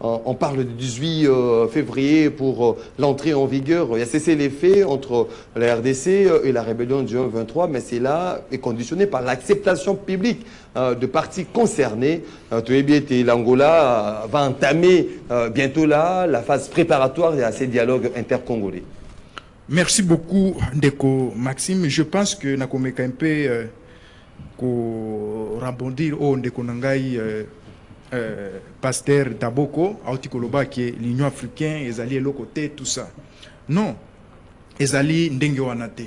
on parle du 18 février pour l'entrée en vigueur, il y a cessé les faits entre la RDC et la Rébellion du M23, mais c'est là, est conditionné par l'acceptation publique de partis concernés. L'Angola va entamer bientôt là la phase préparatoire à ces dialogues intercongolais. Merci beaucoup, Ndeko Maxime. Je pense que Nakomeka un peu rebondir au Ndeko Nangai Pasteur Taboko, Autikoloba qui est l'Union africaine, les alliés l'autre côté, tout ça. Non, les alliés Ndenge Wanate.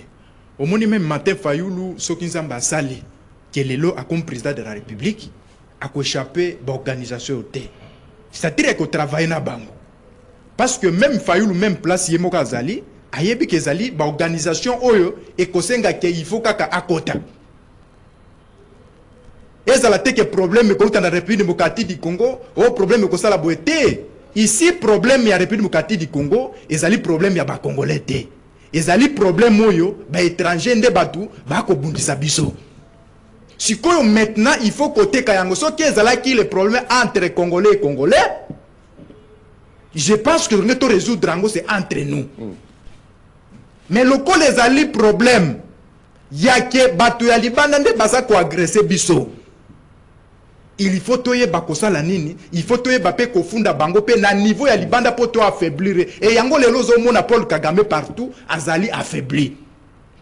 Au moment même Martin Fayulu, Sokinzamba Sali, qui est l'élo comme président de la République, a échappé à l'organisation au thé. C'est-à-dire qu'on travaille dans bango. Parce que même Fayulu, même place, il y a Zali, il y a des Zali, l'organisation oyo, et qu'il faut qu'à côté. Et ça a été problème que la République démocratique du Congo, ou problème que ça la boité. Ici, problème il y a la République démocratique du Congo, et ça a problème il y a Congolais. Et ça a problème oyo, étranger de Batou, ko bundisa biso. Si maintenant il faut côté Kayango, ce qui est le problème entre Congolais et Congolais, je pense que nous résoudre c'est entre nous. Mais le coup les alliés problème, il y a que Batou ya Libanda ne basa ko agresser biso. Il faut toyer bakosa la nini, il faut toyer bapé ko funda bango pe na niveau ya Libanda pour toi affaiblir et yango les lozo mona Paul Kagame partout azali affaibli.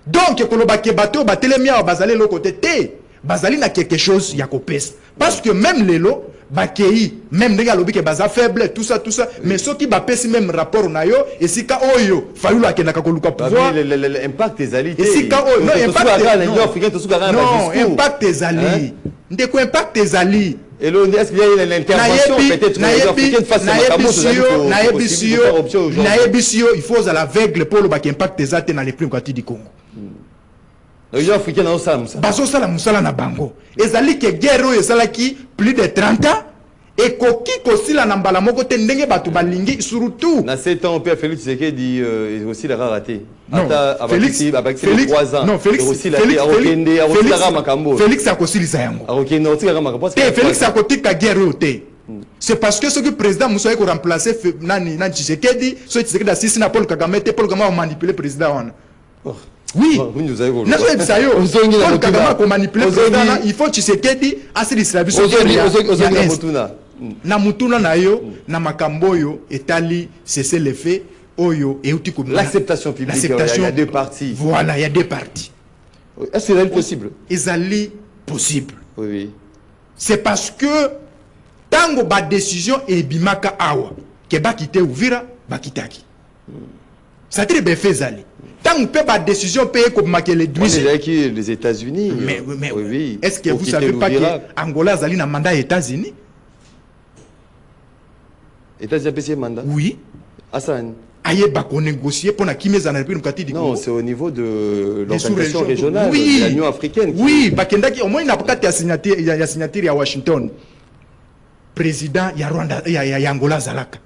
Donc ko lo baké bateau batelemia bazali le côté té. Bazali na quelque chose ya kopesa parce que même lelo bakei même ndenge alobi ke baza faible tout ça mais ceux qui bapesi même rapport na yo et sika oyo Fayulu akenda ka koluka pouvoir l'impact des alliés et sika oyo non impact des alliés ndeko impact des alliés et là est-ce qu'il y a l'intervention peut-être les africains face à naebisio il faut à l'aveugle pour le bak impact des alliés dans les plus quartiers du Congo. Les Africains ont ça. Basosala musala na bango. Ezali ke guerre oyo esalaki plus de 30 ans et koki kosila na mbala moko te ndenge batu balingi surtout. Na 7 ans Père Félix Tshisekedi aussi la raté. Félix avec 3 ans. Non, Félix aussi la Makambo. Félix akosilisa yango. Félix akotika guerre oyo te. C'est parce que ce que le président Moussa ko remplacer nani Tshisekedi, ce Tshisekedi assiste na Paul Kagame te Paul Kagame a manipulé président wana. Oui, il faut Tshisekedi asili na mutuna na yo na makamboyo etali cesser les faits oyo euti comme l'acceptation publique. Il y a deux parties. Voilà, il y a deux parties. Est-ce que c'est possible? Ezali possible. Oui. C'est parce que tango ba décision et bimaka awa ke ba quitter Uvira ba kitaki. Ça très bien fait zali. Tant qu'on peut pas décision payer comme les les États-Unis. Mais oui. Est-ce que vous savez pas que Angola a un mandat aux États-Unis? États-Unis a payé mandat. Oui. Hassan. Aïe bako négocier pour na kimeza na République démocratique du Congo. Non, c'est au niveau de l'organisation régionale, oui, de l'Union africaine. Oui, bakendaki au moins n'a pas de signature, il y a signature à Washington. Président ya Rwanda ya Angola zalaka.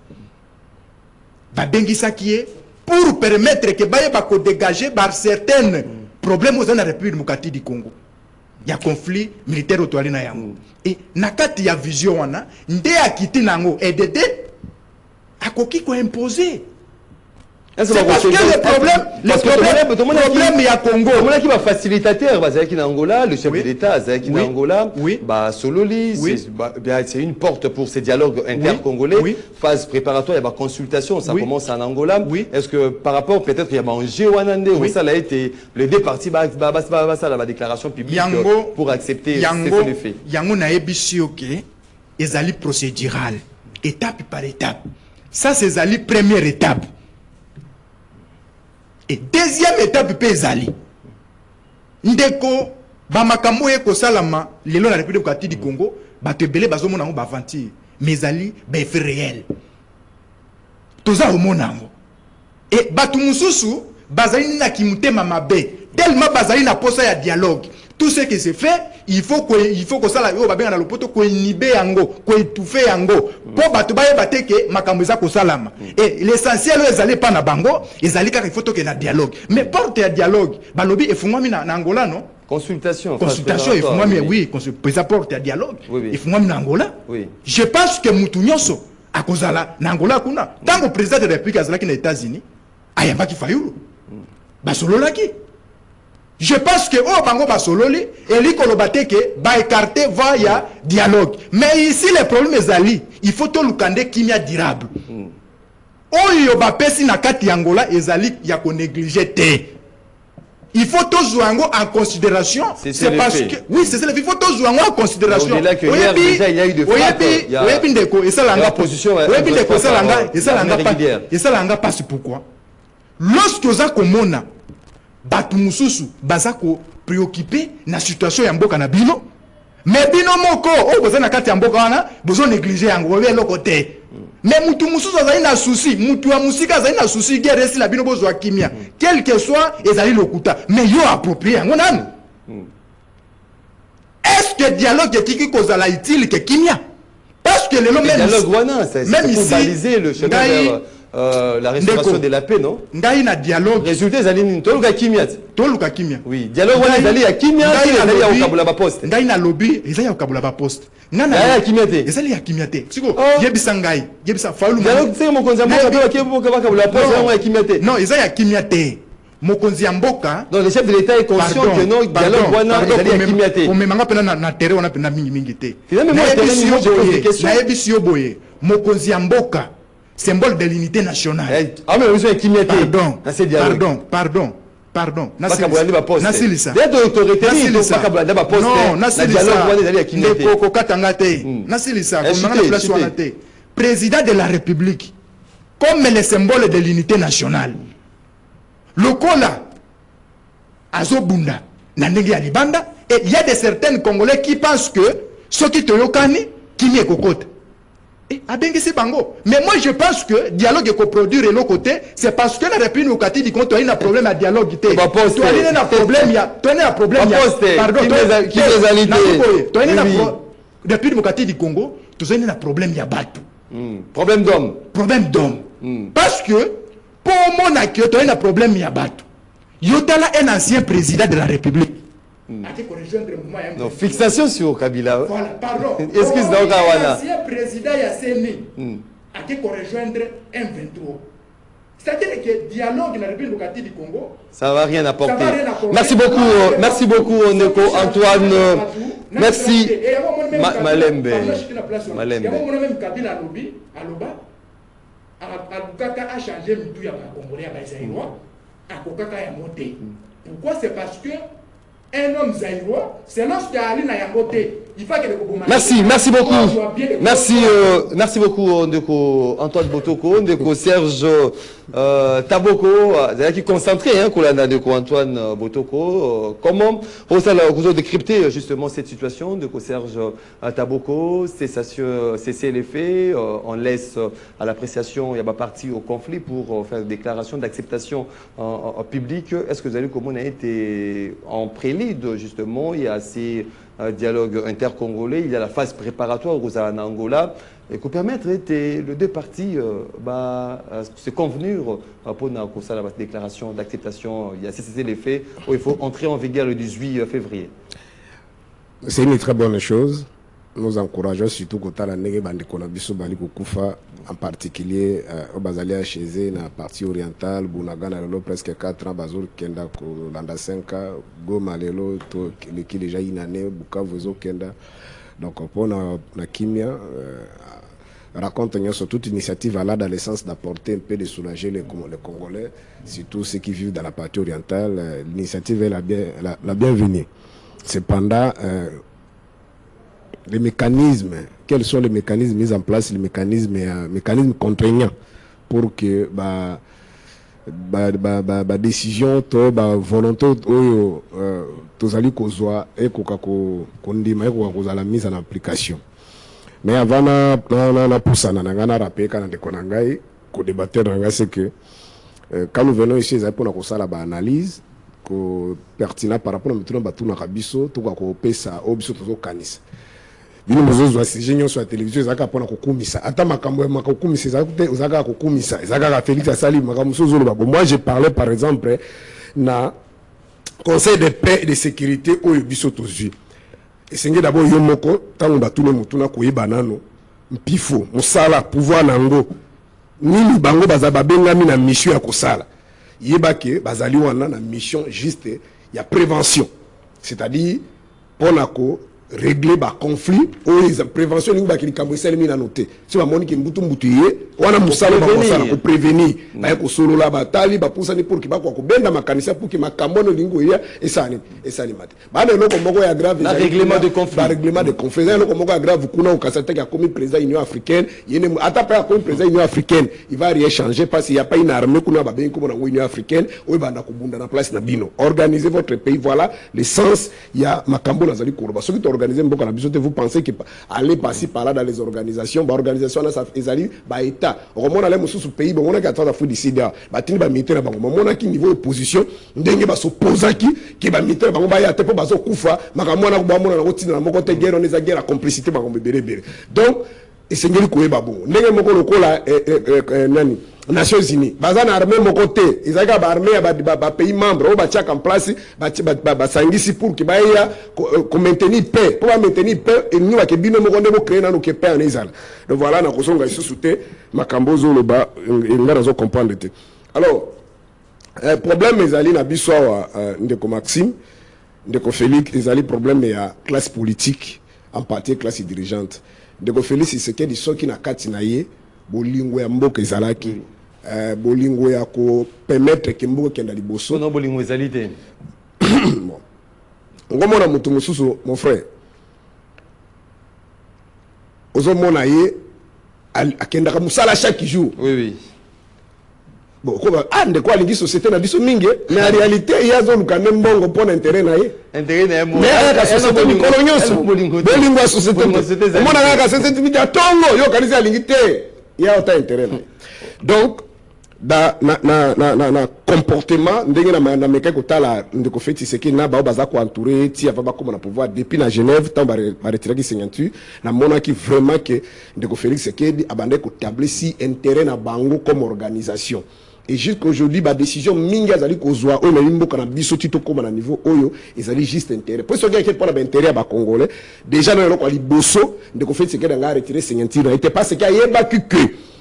Ba bengisa qui est pour permettre que baye bako dégager par certains problèmes aux la République démocratique du Congo. Il y a conflit militaire autoali na yango. Et nakati ya vision wana nde akiti nango EDD akoki ko imposer. C'est parce que le problème il y a Congo. On a qui va facilitateur, qui en Angola, le chef de l'État, qui en Angola, Sololi, c'est une porte pour ces dialogues inter-congolais. Phase préparatoire, il y a consultation, ça commence en Angola. Est-ce que par rapport peut-être il y a un Géwanande où ça a été les deux parties, la déclaration publique pour accepter ces faits. Yango na ebisi ok, ezali procédural, étape par étape. Ça c'est la première étape. Et deuxième étape pezali ndeko bamakambo eko salama lelo na République démocratique du Congo bato ebele bazomona ngo bavantir mais ali ba fait réel toza omona ngo et bato mususu bazali na kimutema mabe tellement bazali na posa ya dialogue. Tout ce qui se fait, il faut que ça yo ba benga na lopoto ko inhiber yango, ko étouffer yango. Po bato baye bateke makambo za ko salama. Et l'essentiel ezali pas na bango, ezali kaka il faut que na dialogue. Mais porte ya dialogue, balobi efungwami na Angola non? Consultation efungwami oui, président porte ya dialogue. Efungwami na Angola. Oui. Je pense que mutu nyonso akozala na Angola kuna. Tant que président de la République azalaki na États-Unis, ayambaki fayulu. Basololaki. Je pense que oh bango basololi et likolobate ba écarter via dialogue. Mais ici les problèmes ezali, il faut to lukande kimia durable. Oyo ba pesi na kati Angola ezali ya ko négliger te. Il faut to jouango en considération. C'est parce que oui, c'est ça, il faut to jouango en considération. Déjà il y a eu de oui, ndeko et ça langa position. Oui, ndeko ça langa pas. Et ça langa pas c'est pourquoi. Lorsque za komona batu mususu bazako préoccupé na situation ya mboka na bino mais bino moko o boza na kati ya mboka wana bozo négliger yango lelo côté mais mutu mususu azali na souci mutu ya musika azali na souci guerre si la bino bozo kimia quel que soit ezali lokuta mais yo approprié yango nani est-ce que dialogue etiki kozala utile que kimia parce que le dialogue wana c'est pour baliser le chemin vers la restauration de la paix, non? Ngai na dialogue. Résultat, zali toluka kimia. Toluka kimia. Oui, dialogue wana zali ya kimia, zali ya okabula ba poste. Ngai na lobby, ezali ya okabula ba poste. Ngana ya kimia te. Ezali ya kimia te. Siko, yebisa ngai, yebisa faulu. Dialogue c'est mokonzi mboka ba keboka bakabula poste ya kimia te. Non, ezali ya kimia te. Mokonzi mboka. Non, le chef de l'État est conscient que non, dialogue wana ezali ya kimia te. On me manga pena na terre wana pena mingi te. Na yebisi yo boye. Mokonzi mboka. Symbole de l'unité nationale. Pardon. Nasilisa. Non, Nasilisa. Président de la République, comme le symbole de l'unité nationale. Le Kola, Azobunda, Nandegi Alibanda, et il y a de certains Congolais qui pensent que ceux qui te yokani, qui n'y est cocotte. Mais moi je pense que dialogue est coproduire de l'autre côté, c'est parce que la République démocratique du Congo a un problème à dialogue. Tu as un problème, il y a un problème. Pardon, tu as un République démocratique du Congo, tu as un problème, il y a battu. Problème d'homme. Problème d'homme. Parce que pour mon accueil, tu as un problème, il y a battu. Yotala est un ancien président de la République. Non, fixation sur Kabila. Voilà, pardon. Excuse donc Kawana. L'ancien président Yasseni a été rejoindre M23. C'est-à-dire que le dialogue dans la République démocratique du Congo, ça ne va rien apporter. Merci beaucoup, Ndeko Antoine. Merci. Malembe. Malembe. Même Kabila Aloba a changé le tout à Congolais à Baïsaïrois, à Kokaka et à Moté. Pourquoi? C'est parce que un homme zaïrois, c'est lorsqu'il y a Ali na Yamote, Merci beaucoup. Merci beaucoup, Ndeko Antoine Botoko, Ndeko Serge Taboko, qui concentré, hein, Ndeko Antoine Botoko. Comment vous avez décrypté justement cette situation, Ndeko Serge Taboko, cesser les faits, on laisse à l'appréciation, il y a pas parti au conflit pour faire une déclaration d'acceptation en public. Est-ce que vous avez comment on a été en prélude justement, il y a ces dialogue intercongolais, il y a la phase préparatoire aux Angola et qui permettre les deux parties se convenir pour la déclaration d'acceptation. Il y a cessé les faits où il faut entrer en vigueur le 18 février. C'est une très bonne chose. Nous encourageons surtout que la nègre bande konabiso bali kufa en particulier au Bazalia chez eux dans la partie orientale Bunaga na lelo presque 4 ans bazur kenda ko landa 5 ans Goma lelo to qui déjà une année Bukavu zo kenda donc pour na kimia raconte sur toute initiative à là dans le sens d'apporter un peu de soulager les Congolais, surtout ceux qui vivent dans la partie orientale. L'initiative est la bienvenue. Cependant les mécanismes, quels sont les mécanismes mis en place, les mécanismes contraignants pour que décision, volonté, tozali kozwa et kondima et la mise en application. Mais avant na poussana na rappelé quand on konangai ko débattre c'est que quand nous venons ici ça pour na la analyse ko pertinent par rapport à maintenant batuna kabiso to ko pesa obiso to kanisa. Bino mozozo asigenyo sur la télévision ezaka pona kokumisa ata makambo makokumisa ezaka kokumisa ezaka Félix Asali makambo sozo lo babo. Moi j'ai parlé par exemple na conseil de paix et de sécurité au biso tozui esenge d'abord yo moko tango batune mutuna koyeba nano mpifo musala pouvoir nango nini bango bazaba bengami na mission ya kosala yebake bazali wana na mission juste ya prévention, c'est-à-dire ponako régler ba conflit ou les prévention ni ba ki likambo esalemi na noté si ba moni ki mbutu ye wana musala ba kosala ko prévenir ba ko solo la batali ba pousa ni pour ki ba ko benda makanisa pour ki makambo no lingo ya esani mate ba no ko moko ya grave règlement de conflit ba règlement de conflit no ko moko ya grave kuna au kasata ki a commis président Union africaine yene ata pa commis président Union africaine il va rien changer parce qu'il y a pas une armée kuna ba ben ko na Union africaine ou ba na ko bunda na place na bino. Organisez votre pays, voilà l'essence. Il y a makambo na zali koroba so ki organiser mboka na biso te, vous pensez que aller passer par là dans les organisations organisation na ça ezali ba état romona le mususu pays bon on a 4 fois d'ici là ba tini ba militaire bango mona ki niveau opposition ndenge ba s'opposaki ki ba militaire bango ba ya te po ba zo kufa makambo na ko mona na ko tina na moko te guerre on est à guerre la complicité bango bebere donc esengeli koyeba bon ndenge moko lokola nani Nations Unies bazana armée moko te ezaka ba armée ba pays membre o ba tchak en place ba sangisi pour que ba ya ko maintenir paix pour ba maintenir paix et nous ba ke bino moko ndebo créer na no ke paix en ezala. Donc voilà na kozonga isusu te makambo zo loba ngara zo comprendre te. Alors problème ezali na biso wa ndeko Maxime ndeko Félix ezali problème ya classe politique en partie classe dirigeante. Ndeko Félix c'est que di soki na kati na ye bolingo ya mboka ezalaki bolingo ya ko permettre que mboka kenda liboso non bolingo ezali te bon ngomona mutu mususu mon frère ozomona ye akenda ka musala chaque jour oui bon quoi ndeko alingi société na biso mingi mais en réalité il y a zone quand même bongo pour intérêt na ye mais la société ni kolonyoso bolingo ya société mona ka société ni tongo yo kanisa alingi te il y a autant intérêt na donc na comportement ndenge na meka ko tala ndeko feti c'est que na ba baza ko entourer ti ava ba comme na pouvoir depuis na Genève tant ba retirer qui signature na mona qui vraiment que ndeko Félix c'est que abandé ko tabler si intérêt na bango comme organisation. Et jusqu'aujourd'hui, la décision minga zali kozwa o na mboka na biso tito koma na niveau oyo ezali juste intérêt. Pour ce qui est pour l'intérêt ba congolais, déjà na loko ali bosso ndeko fait ce que nga retirer signature était pas ce qu'il y a ba que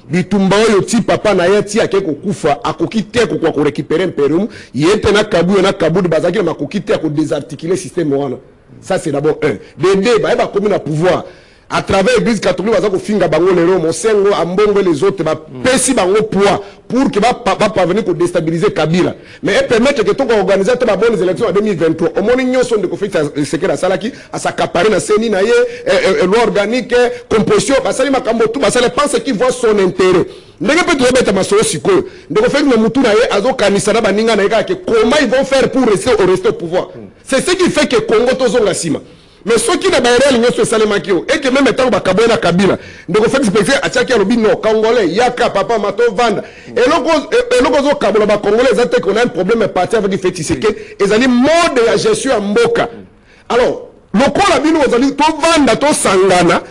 bitumba oyo ti papa na ye ti akeko kufa akoki te ko ko récupérer imperium yete na kabu de bazaki na makoki te ko désarticuler système wana. Ça c'est d'abord un. De deux ba commis na pouvoir à travers l'église catholique baza ko finga bango lero mosengo ambongo les autres ba pesi bango poids pour que va parvenir pour déstabiliser Kabila mais et permettre que tout organiser les bonnes élections en 2023 au moins nyonso de ko faire ce que la salaki à s'accaparer na seni na ye loi organique composition basali makambo tout basali pense qu'il voit son intérêt ndenge peut tobeta masolo sikoyo ndeko fait que mutu na ye azokanisa na baninga na ye que comment ils vont faire pour rester au pouvoir c'est ce qui fait que Congo tozonga sima. Mais ceux qui n'ont pas réalisé ce salamakio et que même étant bakabona Kabila donc fait expliquer à chaque albino congolais yaka papa mato vanda et logo kabula ba congolais zate qu'on a un problème parti avec fétiseke et zali mode ya gestion ya mboka alors lokola bino zali to vanda to sangana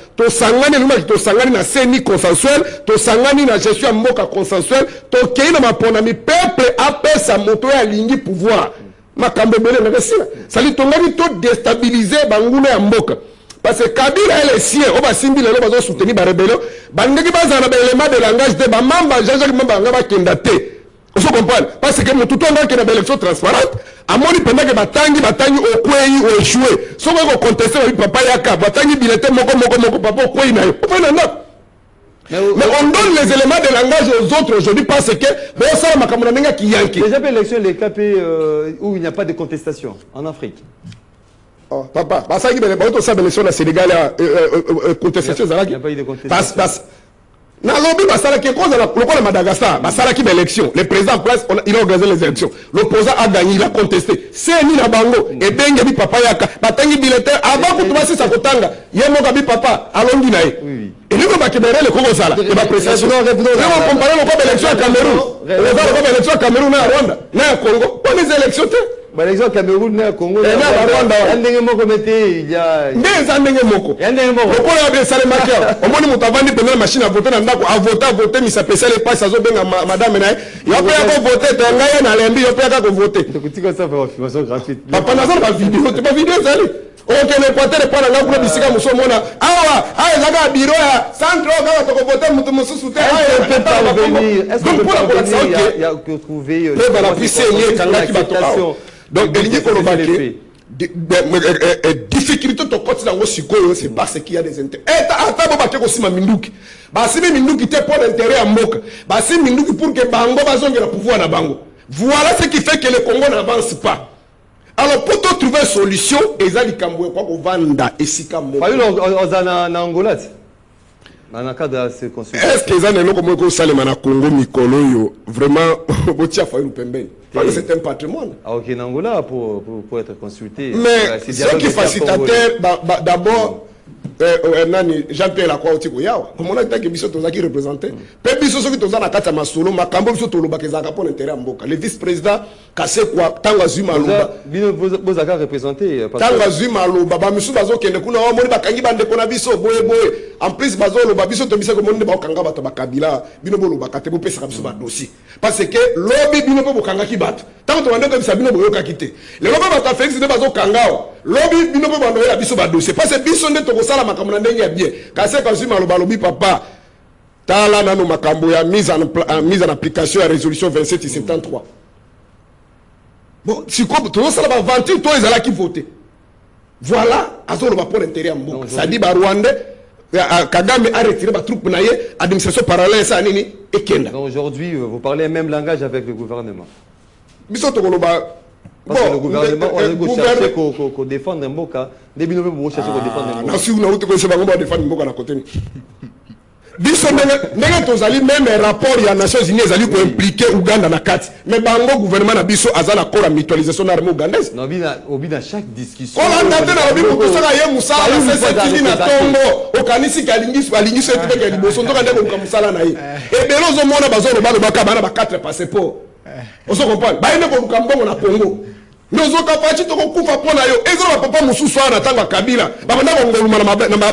luma to sangani na seni consensuel to sangani na gestion ya mboka consensuel to keina mapona mi peuple apesa moto ya lingi pouvoir makambe bele na resila sali tongani to déstabiliser banguna ya mboka parce que Kabila et les siens on va simbi lelo bazo soutenir ba rébellion bandeki bazana ba élément de langage de ba mamba Jean-Jacques Mamba ngaba kendate on se comprend parce que mutu tonga ke na élection transparente amoni pendant que batangi okweyi o échoué so ko contester ba papa yaka batangi bulletin moko papa okweyi na yo mais on donne les éléments de langage aux autres aujourd'hui parce que ça makamuna qui yanki déjà l'élection les KP où il n'y a pas de contestation en Afrique. Oh papa ça qui ben to ça l'élection na Sénégal contestation ça là il n'y a pas eu de contestation passe na lobby basala qui cause le Madagascar basala qui élection le président en place il a organisé les élections l'opposant a gagné il a contesté c'est ni na bango et benga bi papa yaka batangi bulletin avant que tout ça kotanga yemo gabi papa alongi na ye et nous va kébérer le Congo sala et ba précision on comparer le élection à Cameroun le élection à Cameroun na Rwanda na Congo pas les élections par exemple Cameroun na Congo na Rwanda ndenge moko mete il y a ndeza ndenge moko lokola ya sale makia omoni mutu avandi pembeni machine à voter na ndako a voter misa pesa les passe azo benga madame na yo pe ya ko voter to ngai na lembi yo pe ya ko voter kutika ça fait information gratuite papa na ba vidéo te ba vidéo zali OK l'Équateur pas na ngakula bisika muso mona awa ezaka biro ya centre ga to ko voter mutu mususu te est-ce qu'on peut venir il y a que trouver la puissance kanga ki bato donc il y a difficulté to koti na ngosiko c'est parce qu'il y a des intérêts ata bo bakeko sima minduki basi minduki te pour l'intérêt à mboka basi minduki pour que bango bazongela pouvoir na bango voilà ce qui fait que le Congo n'avance pas. Alors pour trouver une solution ezali kambo kwa ko vanda esika mboka na Angola dans le cadre de ce consultation est-ce que ezali loko moko salema na Congo mikolo yo vraiment botia fa pembeni. C'est un patrimoine. Ah, ok, Angola pour être consulté. Mais ce qui est facilitateur, d'abord, Jean-Pierre Lacroix Otikoyawa. Comme on a dit que Bissot qui représenté. Peu Bissot qui toza na kata masolo, makambo Bissot toloba kezaka pour l'intérêt mboka. Le vice-président Kassé quoi Tanga Zuma Loba. Vous avez représenté. Tanga Zuma Loba, ba misu bazo kende kuna wa moni bakangi bande kona biso boye. En plus bazo loba biso to biso ko moni ba kanga bato bakabila bino bo loba kate bo pesa biso ba dossier. Parce que lobby bino bo kanga ki bato. Tant to wande ko bisa bino boyo ka kite. Le loba ba Félix de bazo kangao. Lobby bino bo bando ya biso ba dossier. Parce que biso nde to ko sala makambo na ndenge ya bien. Kassé ka Zuma Loba lobi papa. Tala nanu makambo ya mise en application à résolution 2773. Bon, si quoi, tout ça va vanter, toi, ils allaient qui voter. Voilà, à ce moment pour l'intérêt à Mboka. Ça dit, Rwandais, Kagame a retiré ma troupe naïe, administration parallèle, ça nini, et Kenda. Donc aujourd'hui, vous parlez le même langage avec le gouvernement. Parce que le gouvernement, on a cherché qu'on défende Mboka. Depuis nous, on cherche qu'on défende Mboka. Si vous n'avez pas défendre Mboka à côté. Biso ndenge tozali même rapport ya Nations Unies ezali ko impliquer Uganda na kati mais bango gouvernement na biso azala ko la mutualisation na armée ougandaise non bina chaque discussion on a tenu na biso ko sala ye musala c'est tini na tongo okanisi kalingi so etike liboso ndoka ndeko ko musala na ye et belo zo mona bazolo balo bakabana ba 4 passeports on se comprend ba ine ko kambongo na Congo nozo kapachi to ko kufa pona yo ezolo papa mususu ana tanga Kabila babanda ngoluma na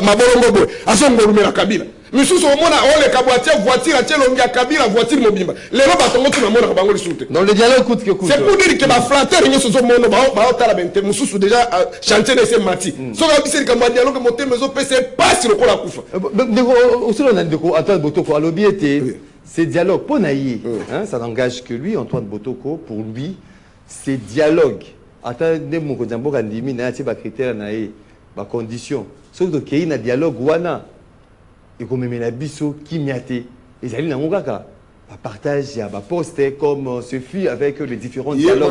mabolongo boy aso ngoluma na Kabila misusu omona ole kabwatia voiture atie longia Kabila voiture mobimba lelo batongo tuna mona bango lisute dans le dialogue coûte que coûte c'est pour dire que ba flatter nyoso zo mona ba otala bente mususu déjà chantier de ces mati so ka biseli ka dialogue monter mezo pese passe le kola kufa ndeko aussi on a ndeko Antoine Botoko a lobby était ces dialogues ponaïe hein ça n'engage que lui Antoine Botoko pour lui ces dialogues attendez mon ko ndimbo ka ndimi na ti ba critère na e ba condition Sauf que il y a un dialogue wana et comme la biso qui miate et ça n'a pas partage il y a un poste comme ce fut avec les différents dialogues.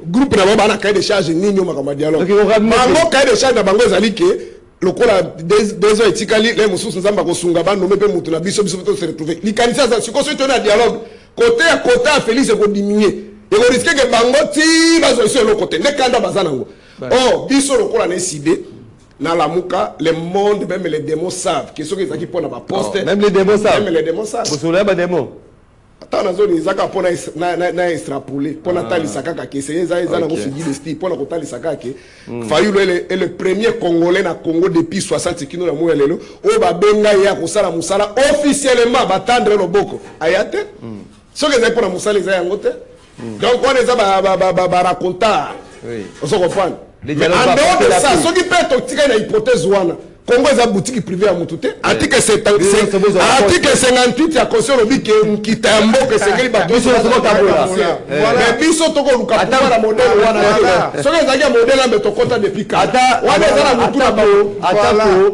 Groupe na cahier de charge nini makama dialogue. Bango cahier de charge na bango ezali ke lokola des ans etikali les mususu nzamba ko sunga bando mepe mutu na biso biso to se retrouver. Likanisa za siko so tona dialogue côté à côté à Félix ko diminuer. Et on risque que bango ti bazo sur le côté ne kanda bazana ngo. Oh biso lokola na sidé dans la mouka, le monde, même les démons savent que ceux qui font ma poste. Même les démons savent. Même les démons savent. Vous savez les démons. Attends, dans zone Isaka pour na extrapoler, pour Nathalie Sakaka qui c'est ça ils ont suivi le style pour Nathalie Sakaka qui Fayulu est le premier Congolais na Congo depuis 60 km na moelelo. O ba benga ya kusala musala officiellement batendre le boko. Ayate. Ceux qui pour musala ils ont ngote. Donc on les a ba raconter. Oui. On se comprend. En dehors de ça, ceux qui peuvent toxiquer une hypothèse ouana. Congo est une boutique privée à Moutouté. Article 58, il y a conscient le que Kitambo, que c'est qu'il va tout ça. Mais biso toko luka pour la modèle ouana. Ceux qui ont un modèle à mettre au compte depuis 4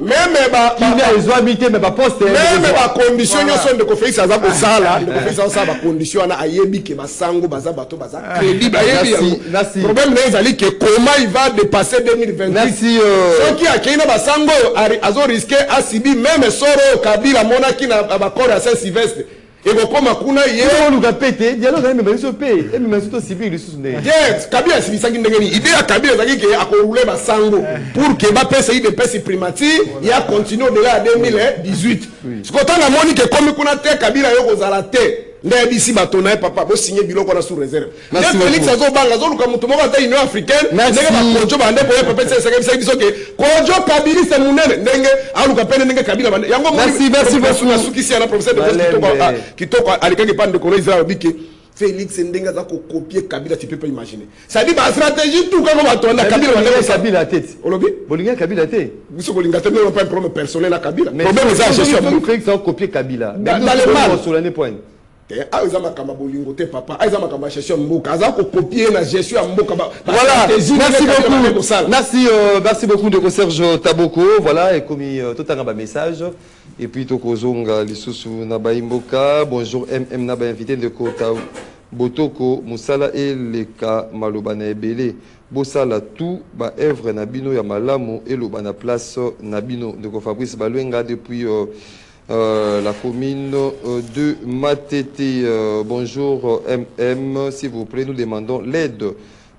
même ils ont habité mais pas poste. Même les conditions sont de conférence à Zabosala, de conférence à condition à Ayebi qui va sango baza bato baza crédible. Le problème c'est que comment il va dépasser 2028. Merci. Ceux qui a créé na basango azo risqué à Sibi même soro Kabila monaki na bakoro à Saint-Sylvestre et kokoma kuna ye on nous a pété dialogue même mais so paye et même surtout Sibi lisusune yes Kabila Sibi sangi ndengeni idée ya Kabila zaki ke akorouler basango pour que ba pesa ide pesa primature ya continue au delà à 2018 ce qu'on a moni que comme kuna te Kabila yo kozala te ndé bisi batona papa bo signer biloko na sous réserve merci Félix azobanga zoluka mutu moko ata Union africaine ndenge ba konjo bande po papa c'est biso ke konjo Kabila c'est munene ndenge aluka pene ndenge Kabila bande yango merci beaucoup na sukisi na professeur de kitoko alikenge pande ko Israël biki Félix ndenge za ko copier Kabila tu peux pas imaginer ça dit ba stratégie tout comme batonda Kabila bande Kabila tête olobi bolinga Kabila tête biso bolinga tête non pas un problème personnel à Kabila problème c'est gestion Félix a copié Kabila dans le mal sur l'année point Aïza makamba bolingo te papa Aïza makamba gestion mboka aza ko copier na gestion mboka voilà merci beaucoup de Serge Taboko voilà et comme tout un message et puis tokozonga lisusu na baimboka bonjour MM na ba invité de Kota Botoko Musala et leka maloba na ebele bosala tout ba œuvre na bino ya malamu et loba na place na bino de Fabrice Balwenga depuis la commune de Matete. Bonjour MM, s'il vous plaît, nous demandons l'aide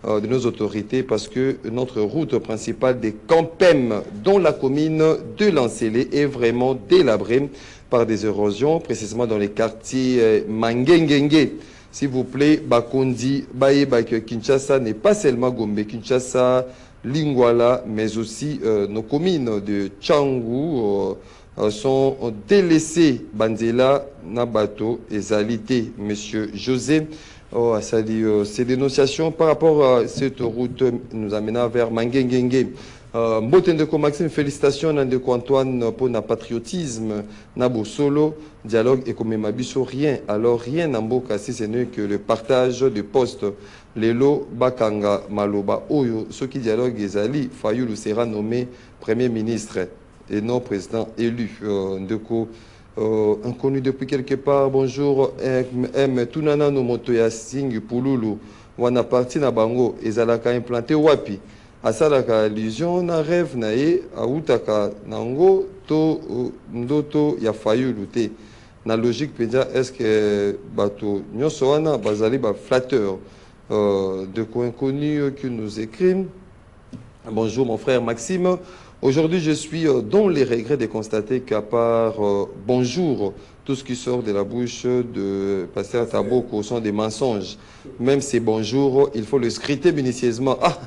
de nos autorités parce que notre route principale des Campem, dont la commune de Lancélé, est vraiment délabrée par des érosions, précisément dans les quartiers Mangengenge. S'il vous plaît, Bakondi, Baye, Kinshasa n'est pas seulement Gombe, Kinshasa, Lingwala, mais aussi nos communes de Tchangou, sont délaissés. Bandela Nabato et Zalité, monsieur José. Ces dénonciations par rapport à cette route nous amènent vers Mangengenge. Mbotendeko Maxime, félicitations Nandeko Antoine pour notre patriotisme, Nabo Solo, dialogue et comme Mabiso, rien. Alors rien Namboka si ce n'est que le partage de postes. Lelo Bakanga Maloba Oyo, ceux qui dialoguent Ezali, Fayulu sera nommé Premier ministre et non président élu. Ndeko inconnu depuis quelque part. Bonjour M. Tunana no moto ya Sing Pululu. Wana parti na bango ezalaka implanté wapi. Asalaka illusion na rêve na ye autaka nango to ndoto ya Fayulu te. Na logique pédia est-ce que bato nyonso wana bazali ba flatteur de co-inconnu qui nous écrit. Bonjour mon frère Maxime. Aujourd'hui, je suis dans les regrets de constater qu'à part bonjour, tout ce qui sort de la bouche de Pasteur Taboko sont des mensonges. Même ces bonjours, il faut le scruter minutieusement. Ah,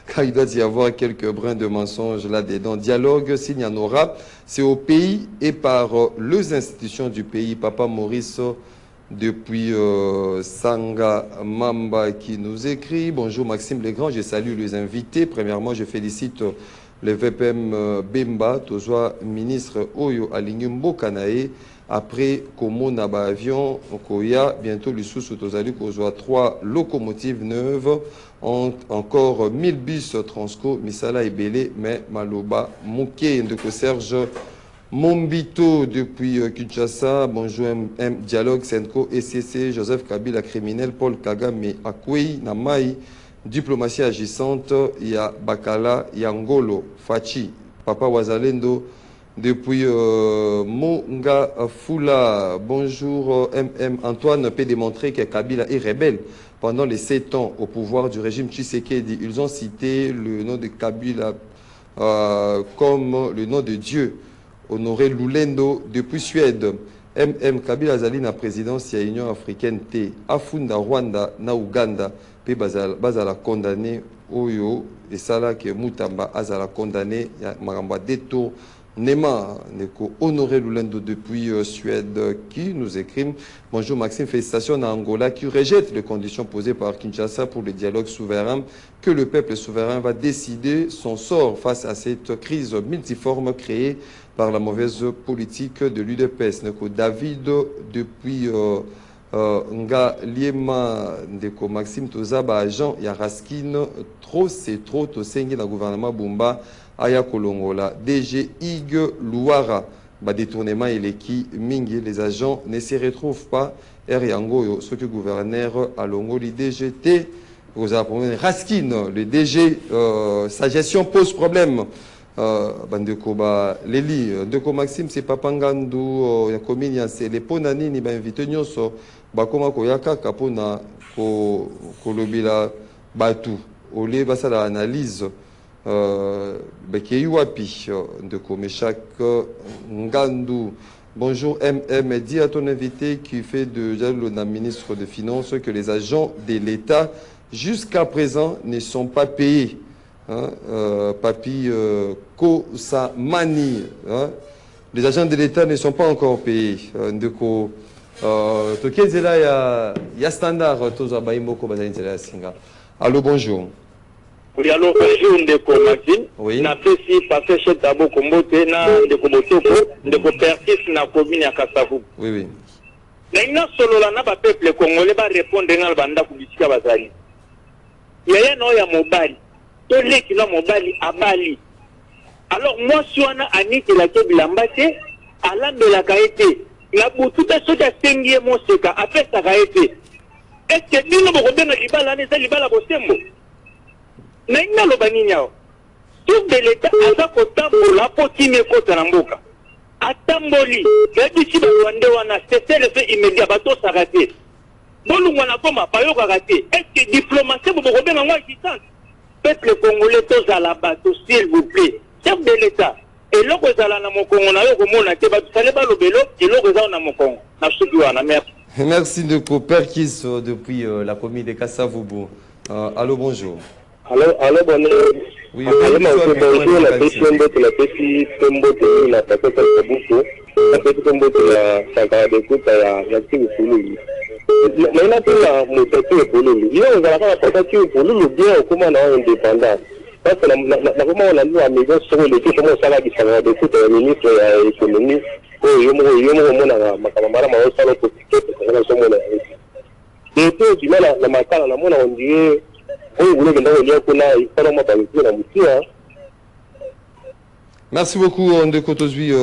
car il doit y avoir quelques brins de mensonges là-dedans. Dialogue, s'il y en aura, c'est au pays et par les institutions du pays. Papa Maurice, depuis Sanga Mamba qui nous écrit. Bonjour Maxime Legrand, je salue les invités. Premièrement, je félicite le VPM Bemba, toujours ministre Oyo Alingumbo Kanae, après Komo Naba avion, Koya, bientôt le sous Tozali, Kozwa 3 locomotives neuves, encore 1000 bus Transco, Misala et Belé, mais Maloba, Mouké, Ndeko Serge, Mombito depuis Kinshasa, bonjour M, Dialogue, Senko, ECC, Joseph Kabila, criminel, Paul Kagame, Akwei, Namai, diplomatie agissante, il y a Bakala, Yangolo, Fachi, Papa Wazalendo, depuis Monga Fula, bonjour MM, Antoine peut démontrer que Kabila est rebelle. Pendant les 7 ans au pouvoir du régime Tshisekedi, ils ont cité le nom de Kabila comme le nom de Dieu. Honoré Lulendo depuis Suède. MM Kabila Zali na présidence ya Union africaine T. Afunda Rwanda na Uganda pe bazala condamné Oyo et Sala ke Mutamba azala condamné ya maramba détour Nema Neko Honoré Lulendo depuis Suède qui nous écrit bonjour Maxime, félicitations à Angola qui rejette les conditions posées par Kinshasa pour le dialogue souverain, que le peuple souverain va décider son sort face à cette crise multiforme créée par la mauvaise politique de l'UDPS. David depuis Nga Liema Ndeko Maxime Tozaba agent Yaraskin trop c'est trop Tosengi le gouvernement Bumba Aya Kolongola DG Ig Louara ba détournement et qui mingi les agents ne se retrouvent pas Yango ce que gouverneur à Longoli DGT vous apprenez Raskin le DG sa gestion pose problème. Bandeko ba Leli Ndeko Maxime c'est Papangandu ya commune ya les ponani ni ba invité nyonso ba koma ko yaka kapona ko kolobila batu ole basala analyse ba ke wapi Ndeko Meshak Ngandu. Bonjour MM, dis à ton invité qui fait de la ministre des Finances que les agents de l'État jusqu'à présent ne sont pas payés. Hein, Papi Kosamani, hein, les agents de l'État ne sont pas encore payés. Ndeko, il y a standard, allô, bonjour. Oui, allô, bonjour, Ndeko Maxime. Oui. Na pesi passé chez Tabo Kombote na Ndeko Botoko, Ndeko Pertis na commune ya Kasavu. Oui, oui. Na ina solo la na ba peuple congolais ba répondre ngal banda kubisika bazali. Yaya no ya mobali. Tolé qui l'a mobali abali. Alors moi si on a aniki la kebilambate ala de la kaete la bututa soja sengie mo seka après ça kaete. Est-ce que nous nous robena libala ne libala bosembo? Na ina lo baninyao. Tout de l'état aza kotambola potine kota na mboka. Atamboli kadisi ba wande wana c'était le fait immédiat bato sarate. Bolu ngwana koma payoka kate. Est-ce que diplomatie bo robena ngwa distance? Peuple congolais tous à la bateau, s'il vous plaît. Chef de l'État. Et l'eau que ça na mon Congo, na yo komona te ba tsale ba lobelo, et l'eau que ça na mon Congo. Na sukiwana merci. Merci de Perkis depuis la commune de Kassavubu. Allô, bonjour. Allô, bonjour. Oui, bonjour, la question de la petite tombote, la petite tombote, la petite tombote, la saga de coupe, la petite foulée. Mais là, la motote pour nous. Il y a un portatif pour nous, bien au commandant indépendant. Parce que la comment on a mis à maison sur le tout, comment ça va qui s'en de coupe, le ministre de l'économie, yo ma camarade m'a aussi la politique, la somme de la. Et puis, du mal à la macala, la mona, on dit, merci beaucoup, Ndeko Tozui.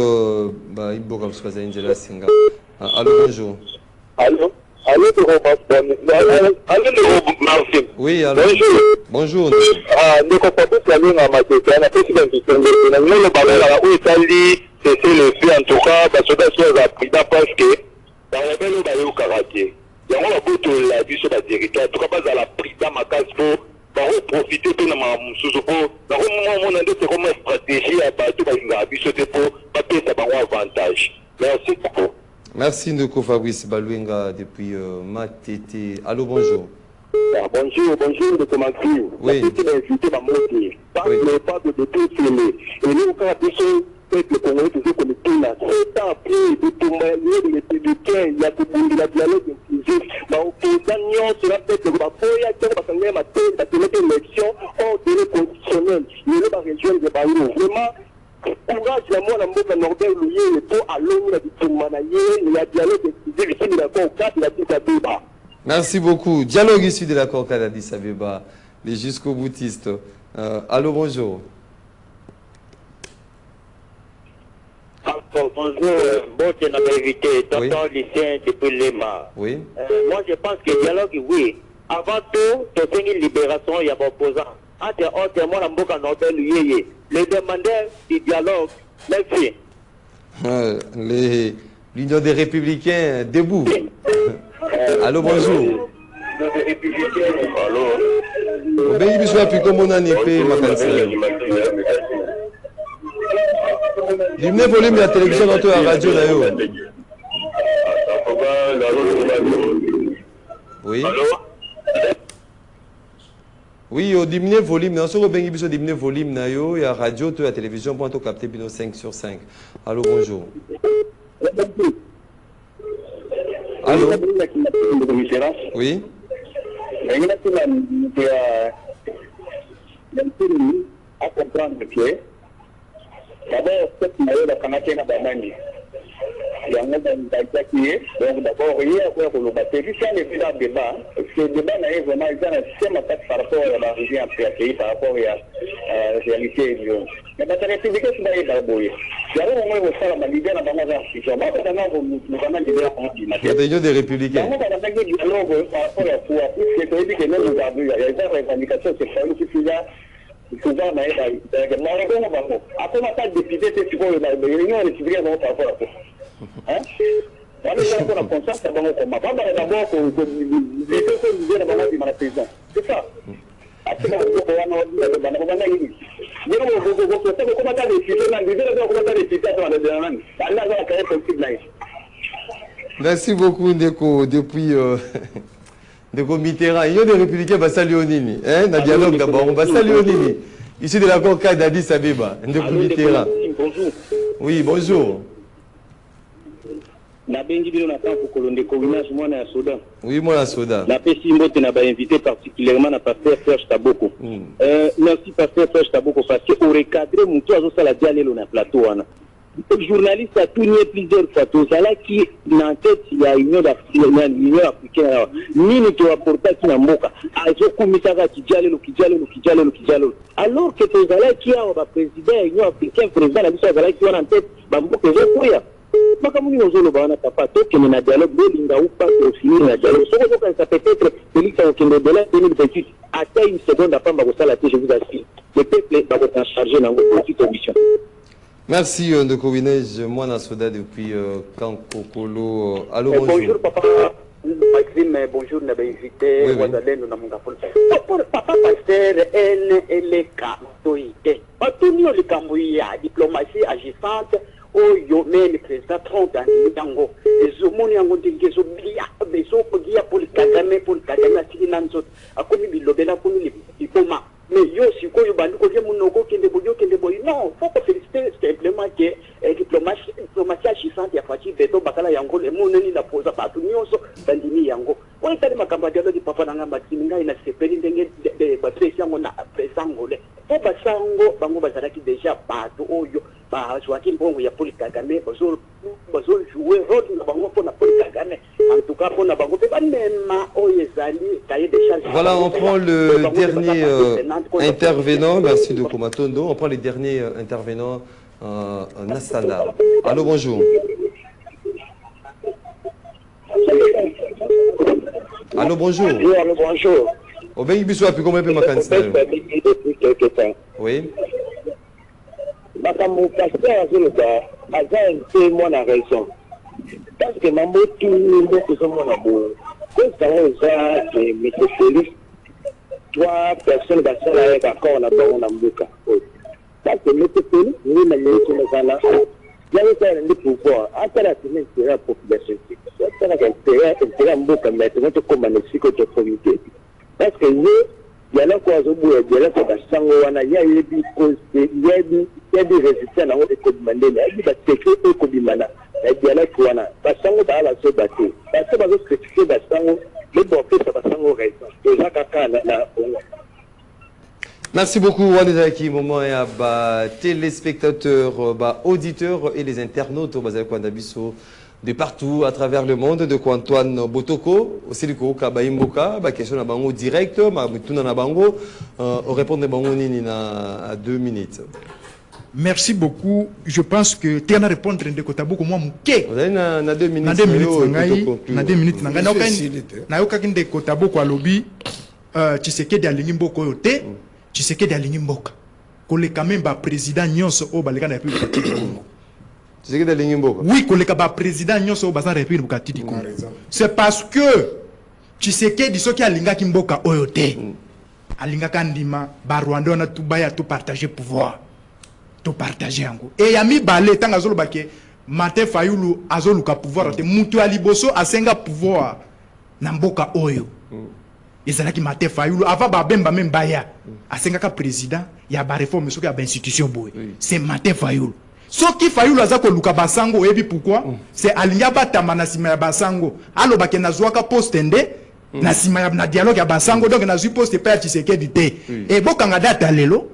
Allô, bonjour. Allô, oui, allô. Bonjour. En tout cas, parce que il y a un peu de la vie sur la territoire. En tout cas, pas à la prise dans ma case pour profiter de ma sous-support. Dans le moment où on a une stratégie à battre dans la vie sur le dépôt, pas de un avantage. Merci beaucoup. Merci Ndeko Fabrice Balouenga depuis Matete. Allô, bonjour. Bonjour, Ndeko Maxime. Oui. Pas de détourner. Et nous, quand on peuple congolais toujours connecté là. C'est après de tomber les républicains, il y a des bouts de la dialogue inclusif. Mais opposant sera peut-être que la foyer qui va s'en aller à la tête de l'élection hors délai conditionnel. Il y a la région de Bayrou. courage ya mwana mboka Norbert Luyeye po alongi na bitumba na ye ya dialogue exclusif ici na Concorde na Addis Abeba. Merci beaucoup. Dialogue issu de la Concorde à Addis Abeba, les jusqu'au boutistes. Allô, bonjour. Bonjour, bon, tu n'as pas invité, tonton lycéen depuis Lema. Oui. Moi, je pense que dialogue, oui. Avant tout, tu as une libération, il y a un opposant. Entre autres, moi, Mboka Norbert Luyeye, les demandeurs du dialogue, merci. L'Union des Républicains debout. Allô, bonjour. Allô. Ben, il soit plus comme on a nippé, ma cancer. Diminue volume de la télévision dans la radio d'ailleurs. Oui. Oui, au diminuer volume, non, sur le bengi biso diminuer volume na yo, il y a radio, la télévision pour to capter bino 5/5. Allô, bonjour. Allô. Oui. À comprendre que d'abord, cette maillot de Canadien à Bamani. Il y a un débat qui est, donc d'abord, hier, pour le battre, il y a un débat, parce que le débat n'a vraiment été un système par rapport à la région pays, par rapport à la réalité. Mais dans la République, c'est pas une barboye. Il y a un moment où ça va l'idée dans la région. Je vais pas nous allons l'idée en Guinée. La réunion des Républicains. Nous allons faire des dialogues par rapport à quoi, puisque c'est dit que nous avons eu, il y a des revendications sexuelles qui sont souvent na eba marengo na bango après ma pas décider c'est tu vois la réunion les civils vont par rapport à ça hein on est dans la conscience ça bango comme pas d'abord que les choses que nous avons dit dans la prison c'est ça après on a bango bango ni ni on go comment ta décider na décider comment ta décider dans le domaine là ça va créer conflit là. Merci beaucoup Ndeko depuis de Mitterrand, il y a des républicains qui saluent Nini. Dans le dialogue d'abord, on va saluer Nini. Ici de la Concorde d'Addis Abeba, de Mitterrand. Bonjour. Oui, bonjour. Oui, moi la soda. La PCIMBO n'a pas invité particulièrement à pasteur Serge Taboko. Merci pasteur Serge Taboko parce que au recadré, mon toit ça la dialogue na plateau. Le journaliste a tourné plusieurs fois. Tout ça là qui en tête il y a l'Union africaine. Ni ne te rapporte pas qui n'a moka. Azo komisaka qui dialogue. Alors que tout ça là qui a un président l'Union africaine, président la mission là qui est en tête, bah mboka je courir. Makamuni ozolo bana papa to que na dialogue de linga ou pas au finir na dialogue. Ça peut être Félix Okende de la 2028 à une seconde après ma ça la je vous assure. Le peuple va être chargé dans votre petite mission. Merci de Kovinej, moi Nasoda depuis Kankokolo. Allô, bonjour. Bonjour papa, Maxime, bonjour, n'a pas invité, papa pasteur, elle est catholique. Antonio le Cambouya, diplomatie agissante, oyo, mais le président Trump dans le Dango, et Zomoni en Gondingezo, Beso, Pogia, pour le Kagame, Silinanzo, a commis le Lobena, pour le diplôme. Mais yo, si quoi, yo, non, faut pas féliciter simplement que diplomatie agissante ya Fachi Beto Bakala Yango, le monde ni la pose pas tout nyonso bandini Yango. On est allé makamba dialogue di papa nanga Maximinga ina sepeli ndenge de pression na presango le. Po basango bango bazalaki déjà bato oyo ba Joaquin Bongo ya Paul Kagame bazo jouer rôle na bango pour na Paul Kagame. En tout cas pour na bango pe ba nema oyezali cahier de charges. Voilà, on prend le dernier intervenant, merci de Komatondo. On prend les derniers intervenants Nassana. Allô, bonjour. Allô, bonjour. Oui, allô, bonjour. Au bien, il y a plus combien de temps? Oui. Mon pasteur, c'est moi la raison. Parce que ma mot, tout le monde est mon amour. Quand ça va, c'est M. Félix. 3 personnes qui sont là, d'accord, on a bon Nambuka. Parce que M. Félix, nous, on a mis sur le canal. Il y a un pouvoir. Après la semaine, c'est la population. C'est un Mbuka, mais c'est notre commande psychotophobité. Parce que nous, il y a là quoi, il y a là quoi, il y a des résistants dans notre commande. Il y a des secrets au commande. Il y a là quoi, parce que nous, on a la seule bâtée. Parce que nous avons critiqué le bon fait, ça va sans raison. Et là, caca, là, Merci beaucoup, Wanezaki, moment et téléspectateurs, auditeurs et les internautes de partout à travers le monde, de Antoine Botoko, aussi du Kabaimboka, question à Bango direct, Mutuna na Bango, répondre Bango à 2 minutes. Merci beaucoup. Je pense que tu as répondu de Kotabo comme moi mouké. Na 2 minutes. Na 2 minutes. Na 2 minutes. Na yoka kinde Kotabo kwa lobby. Tu sais que d'aligner mboko yote. Tu sais que d'aligner mboka. Kole quand même ba président nyonso o baleka na République du Congo. Tu sais que d'aligner mboka. Oui, kole ka ba président nyonso o bazan République du Congo. C'est parce que tu sais que diso ki alinga ki mboka oyote. Alinga kandima ba Rwanda na tubaya to partager pouvoir. To partager yango. Et yami balé tanga zolo bake Martin Fayulu azoluka pouvoir te mutu aliboso asenga pouvoir na mboka oyo. Ezalaki Martin Fayulu avant ba bemba même baya asenga ka président ya ba réforme soki ya ba institution boy. C'est Martin Fayulu. Soki Fayulu azako luka basango ebi pourquoi? C'est alinga batama na sima ya basango. Alo bake na zwaka poste nde na sima ya na dialogue ya basango donc na zui poste pa ya Tshisekedi te. Et bokanga data lelo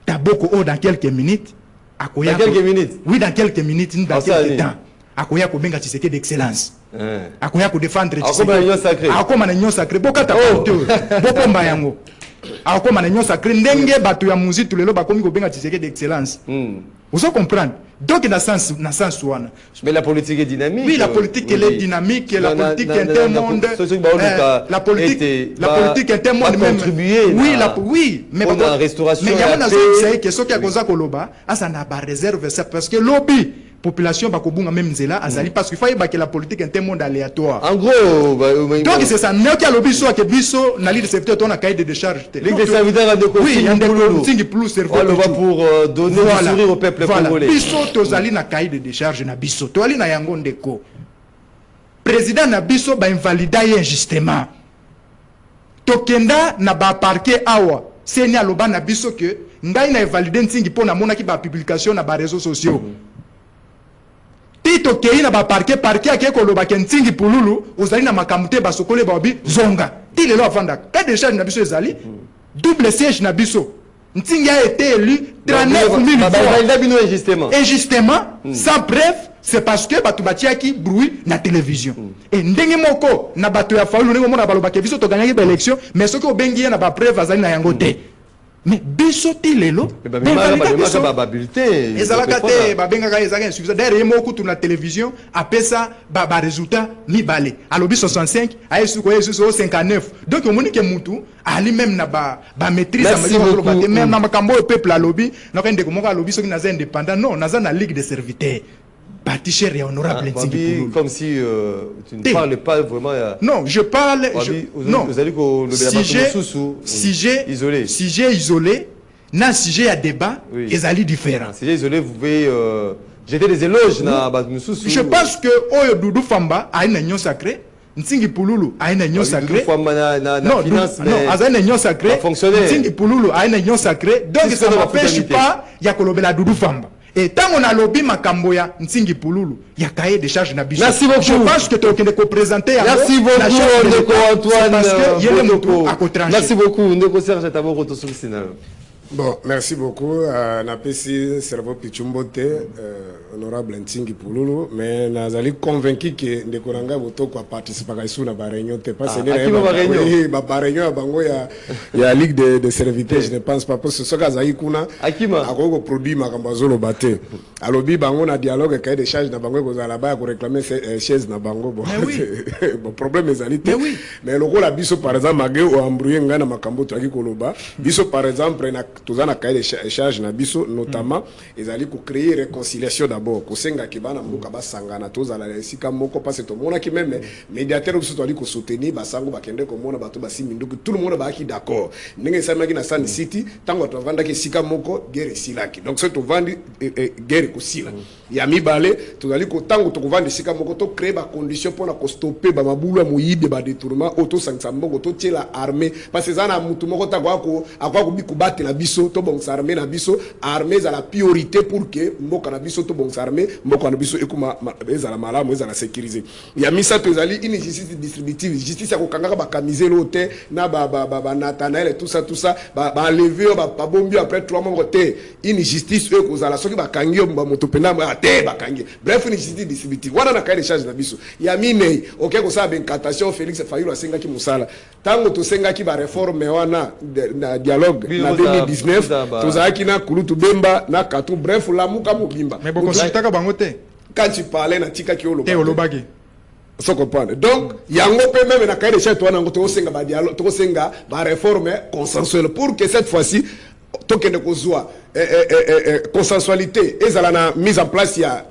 Taboko oh dans quelques minutes. Dans quelques minutes. Oui, dans quelques minutes, dans quelques temps. Akoya ko benga Tshisekedi d'excellence. Akoya ko défendre Tshisekedi. Akoma na sacré. Akoma na nyon sacré. Boka ta porte. Boko mbayango. Akoma na nyon sacré ndenge bato ya muzitu lelo bakomi ko benga Tshisekedi d'excellence. Vous comprenez? Donc dans sens ouana. Mais la politique est dynamique. Oui, la politique elle est dynamique, la politique intermonde. La politique intermonde même. Oui, mais pour la restauration. Mais yamana c'est que ce qui a causé Koloba, ça n'a pas réserve ça parce que lobby population bakobunga même nzela azali parce qu'il faut que la politique intermonde aléatoire. En gros, donc c'est ça ne qui a lobby soit que biso na ligne de serviteur on a cahier de décharge. Ligue des serviteurs a de oui, il y a des plus serviteur. On va pour donner le sourire au peuple congolais. Biso tozali na cahier de décharge na biso. To ali na yango ndeko. Président na biso ba invalida injustement. Tokenda na ba parquet awa. Senya loba na biso que ngai na invalidé ntingi po na mona ki ba publication na ba réseaux sociaux. Tito kei na ba parquet akeko loba ke ntingi pululu ozali na makamute ba sokole ba obi zonga. Ti lelo avanda. Ka décharge na biso ezali double siège na biso. Ntingi a été élu 39 000 fois. Injustement, sans preuve, c'est parce que batu batiaki bruit na télévision. Et ndenge moko na batu ya Fayulu ndenge mona baloba ke biso to gagner l'élection, mais ce que obengi na ba preuve azali na yango te. Mais biso ti lelo ba bulletin ezalaka te ba benga ezaka insuffisant derrière moko tu na télévision apesa ba résultat mibale alobi 65 ayesu ko yesu 59 donc omoni ke mutu ali même na ba maîtrise même na makambo peuple alobi na ko ndeko moko alobi soki naza indépendant non naza na ligue des serviteurs parti cher et honorable comme si tu ne parles pas vraiment non je parle non sujet isolé na sujet à débat ezali différent sujet isolé vous pouvez jeter des éloges na je pense que oyo Doudou Famba a une union sacrée Ntingi Pululu a une union sacrée non a une union sacrée Ntingi Pululu a une union sacrée donc ça n'empêche pas ya kolobela Doudou Famba. Et tant on a lobby Makamboya, Ntingi Pululu, il y a cahier de charges na biso. Merci beaucoup. Je pense que tu as présenté merci beaucoup, Ndeko Antoine Botoko. Merci beaucoup, Ndeko Serge Tabo Rotosukisina. Bon, merci beaucoup. Napesi Servo Pichumbote, honorable Ntingi Pululu, mais nazali convaincu que Ndeko Ranga Botoko a participé à la réunion. Pas la réunion à Bango, il y a la Ligue des serviteurs, je ne pense pas, parce que ce cas Kuna, Akima, a produit Makambazolo Bate. À l'objet Bango, na dialogue, cahier des charges na Bango, vous allez là-bas pour réclamer ces chaises na Bango. Bon, problème est ali. Mais le rôle à Bisso, par exemple, Magé ou embrouillé Ngana Makambo Traki Koloba, Bisso, par exemple, tozana cahier des charges na biso notamment ils allaient pour créer réconciliation d'abord kosenga kibana mboka basangana tozala esika moko parce que tout le monde qui même médiateur biso toli ko soutenir basango bakende ko mona bato basi minduku tout le monde ba ki d'accord ndenge samaki na Sun City tango to vanda ki sika moko guerre silaki donc c'est to vandi guerre ko sila ya mibale tozali ko tango to vanda sika moko to créer ba condition pour na ko stopper ba mabulu ya moyibe ba détournement auto sangsa moko to tiela armée parce que zana mutu moko ta kwa ko bi ko battre la biso biso to bon armée na biso armée à la priorité pour que mboka na biso to bon armée mboka na biso ekuma ezala malamu ezala sécuriser ya misa to ezali une justice distributive justice ya kokanga ba kamiser l'hôtel na ba Nathanaël et tout ça ba lever ba bombi après 3 mois te une justice eux kozala soki ba kangi ba moto pena ba te ba kangi bref une justice distributive wana na kai de charge na biso ya mine OK ko sa benkatation Félix Fayulu asenga ki musala tango to senga ki ba réforme wana na dialogue na 2019 tozaki na kulutu bemba na katu bref la muka mobimba mais bon konsultaka bango te quand tu parlais na tika ki oloba te olobaki so comprendre donc yango pe même na kai de charge to wana ngoto senga ba dialogue to senga ba réforme consensuelle pour que cette fois-ci tokende kozwa consensualité ezala na mise en place ya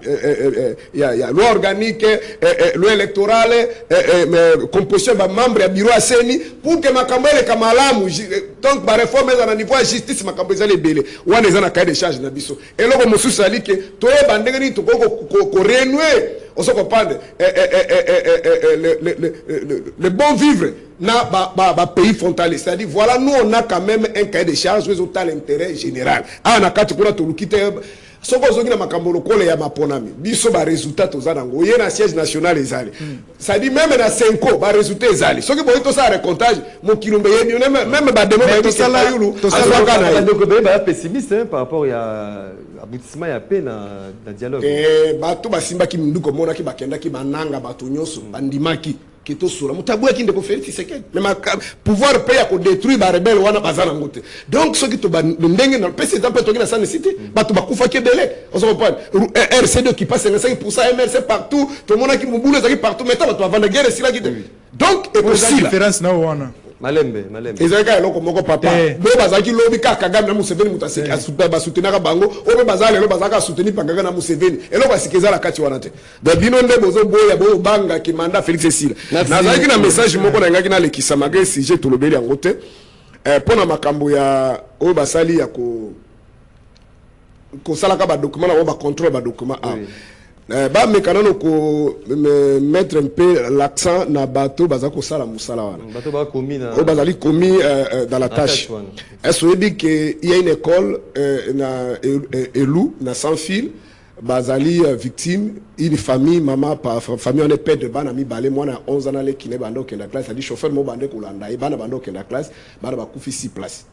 loi organique loi électorale composition ba membre ya bureau aseni pour que makambo ele kamalamu donc ba réforme ezala na niveau ya justice makambo ezala ebele wana ezana cahier de charge na biso eloko mosusu ali ke toyeba ndenge nini tokoko ko renouer on se comprendre le bon vivre na ba pays frontalier, c'est-à-dire voilà nous on a quand même un cahier de charge mais au l'intérêt général na kati kuna tolukite soko zongi na makambo lokole ya maponami biso ba résultat tozanango ye na siège national ezali ça dit même na 5 ans ba résultat ezali soki boito ça recomptage mon kilombe yeni même ba demo ba tosala yulu tosala kana donc ba pessimiste par rapport ya aboutissement ya paix na dialogue bato basimba ki munduko mona ki bakenda ki bananga bato nyoso bandimaki kito sura mutabu ya kinde ko Félix Tshisekedi mais pouvoir payer ko détruire ba rebelle wana bazana ngote donc ce qui to ba ndenge na président peut toki na sana cité bato bakufa ke belé on se comprend RC2 qui passe 55% MRC partout tout le monde qui mubule ça qui partout mais bato avant la guerre c'est là qui donc et pour la différence na wana malembe ezaka eloko moko papa bo bazaki lobi kaka Kagame na Museveni mutaseki asuta basoutenaka bango obe bazale lo bazaka soutenir pangaka na Museveni eloko asikeza la kati wana te da bino nde bozo boya bo banga ki manda Félix Esila nazaki na message moko na ngaki na lekisa magé sujet to lobeli yango te pona makambo ya o basali ya ko salaka ba document na ba contrôle ba document ba mekanano ko mettre un peu l'accent na bateau bazako sala musala wana bateau ba commis na o bazali commis dans la tâche est-ce que dit que il y a une école na elou na sans fil bazali victime une famille maman pa famille on est père de bana mi balé moi na 11 ans les kiné bando ke na classe ça dit chauffeur mo bande ko landa e bana bando ke na classe bana ba kufi 6 places.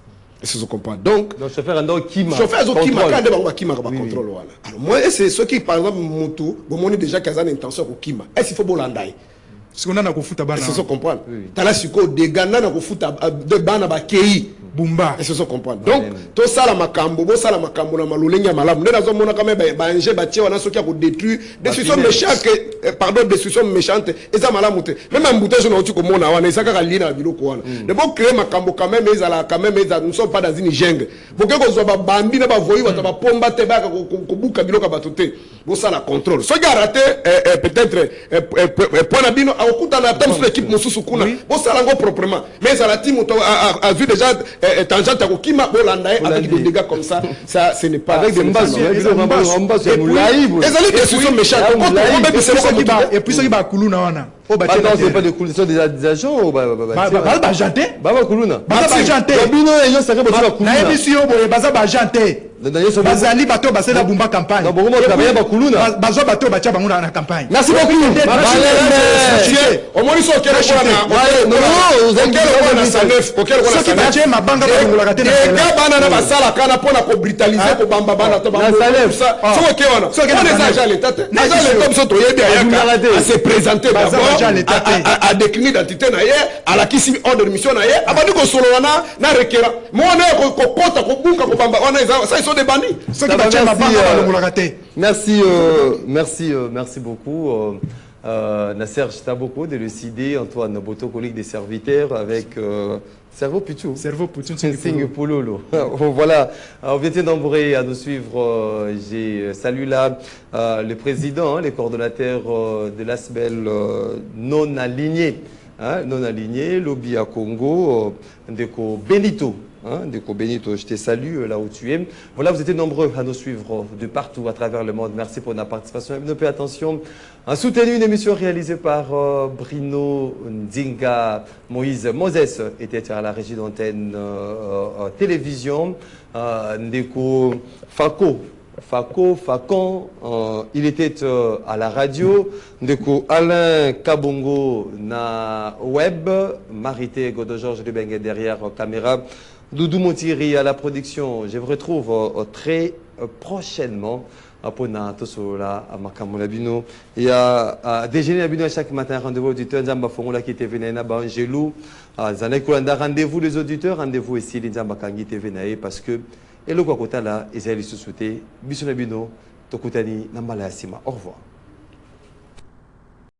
Est-ce que vous comprenez? Donc, chauffeur ando kima. Chauffeur ando kima quand de ba kima ba contrôle wala. Alors moi c'est ceux qui par exemple moto, bon on est déjà qu'à une intention ko kima. Est-ce qu'il faut bolanda? Ce qu'on a na ko futa bana. Est-ce que vous comprenez? Tala siko de ganda na ko futa de bana ba kei. Bumba. Est-ce que vous comprenez? Donc, to sala makambo, bo sala makambo na malulenya malamu. Nde nazo mona kama ba nje ba tie wana soki ko détruire destruction méchante pardon destruction méchante eza malamu te. Même embouteillage na uti ko mona wana isaka ka lina biloko wana. De bo créer makambo quand même ezala quand même ezala nous sommes pas dans une jungle. Boke ko zo ba bandi na ba voyi ba ba pomba te ba ko buka biloko ba tote. Bo sala contrôle. Soki a raté peut-être point na bino akuta na tam sur l'équipe mususu kuna. Bo sala ngo proprement. Mais ça la team a vu déjà tangente à Kima Bolanda avec des dégâts comme ça, ça ce n'est pas avec des mbassu et puis ceux qui va kuluna wana oh bah c'est pas de couleur ce sont des agents ou bah janté bah kuluna bah janté bino yo ça que ba kuluna na émission boye baza janté bazali bato basela bumba campagne donc beaucoup travailler ba kuluna bazo bato bacha bango na campagne. Merci beaucoup au moins ils sont au Québec na banga ba te na bana na basala kana pona ko brutaliser ko bamba bana to bamba ça so ke wana so ke les agents l'état na l'état so to yebi ayaka à se présenter d'abord à décliner d'identité na ye à la kisi ordre de mission na ye abandi ko solo wana na rekera mo na ko kota ko bunka ko bamba wana ça ils sont des bandits so ke ba chema banga ba ngulaka te. Merci beaucoup Nasser Chitaboko de l'ECD, Antoine Boto, collègue des serviteurs avec Cerveau Putu. Cerveau Putu, Sing Pololo. Voilà, on vient d'embrasser à nous suivre. J'ai salué là le président, les coordonnateurs de l'ASBEL non alignés. Non aligné, lobby à Congo, Ndeko Benito hein, Ndeko Benito, je te salue là où tu es. Voilà, vous étiez nombreux à nous suivre de partout à travers le monde. Merci pour la participation. Et payez attention. En soutenu une émission réalisée par Bruno Ndinga. Moïse Moses était à la régie d'antenne télévision. Ndeko Facon, il était à la radio. Ndeko Alain Kabongo na web. Marité Godo-Georges de Bengue derrière caméra. Doudou Montiri à la production. Je vous retrouve très prochainement. Apona Tosola à Makamolabino. Il y a déjeuner à Bino chaque matin, rendez-vous auditeurs. Nzamba Fongola qui était venu à Bangelou. Zanekolanda, rendez-vous les auditeurs, rendez-vous ici, Nzamba Kangi TV Nae, parce que, et le Kwakota là, Isaïe Soussouté, Bissonabino, Tokutani, Nambala Sima. Au revoir.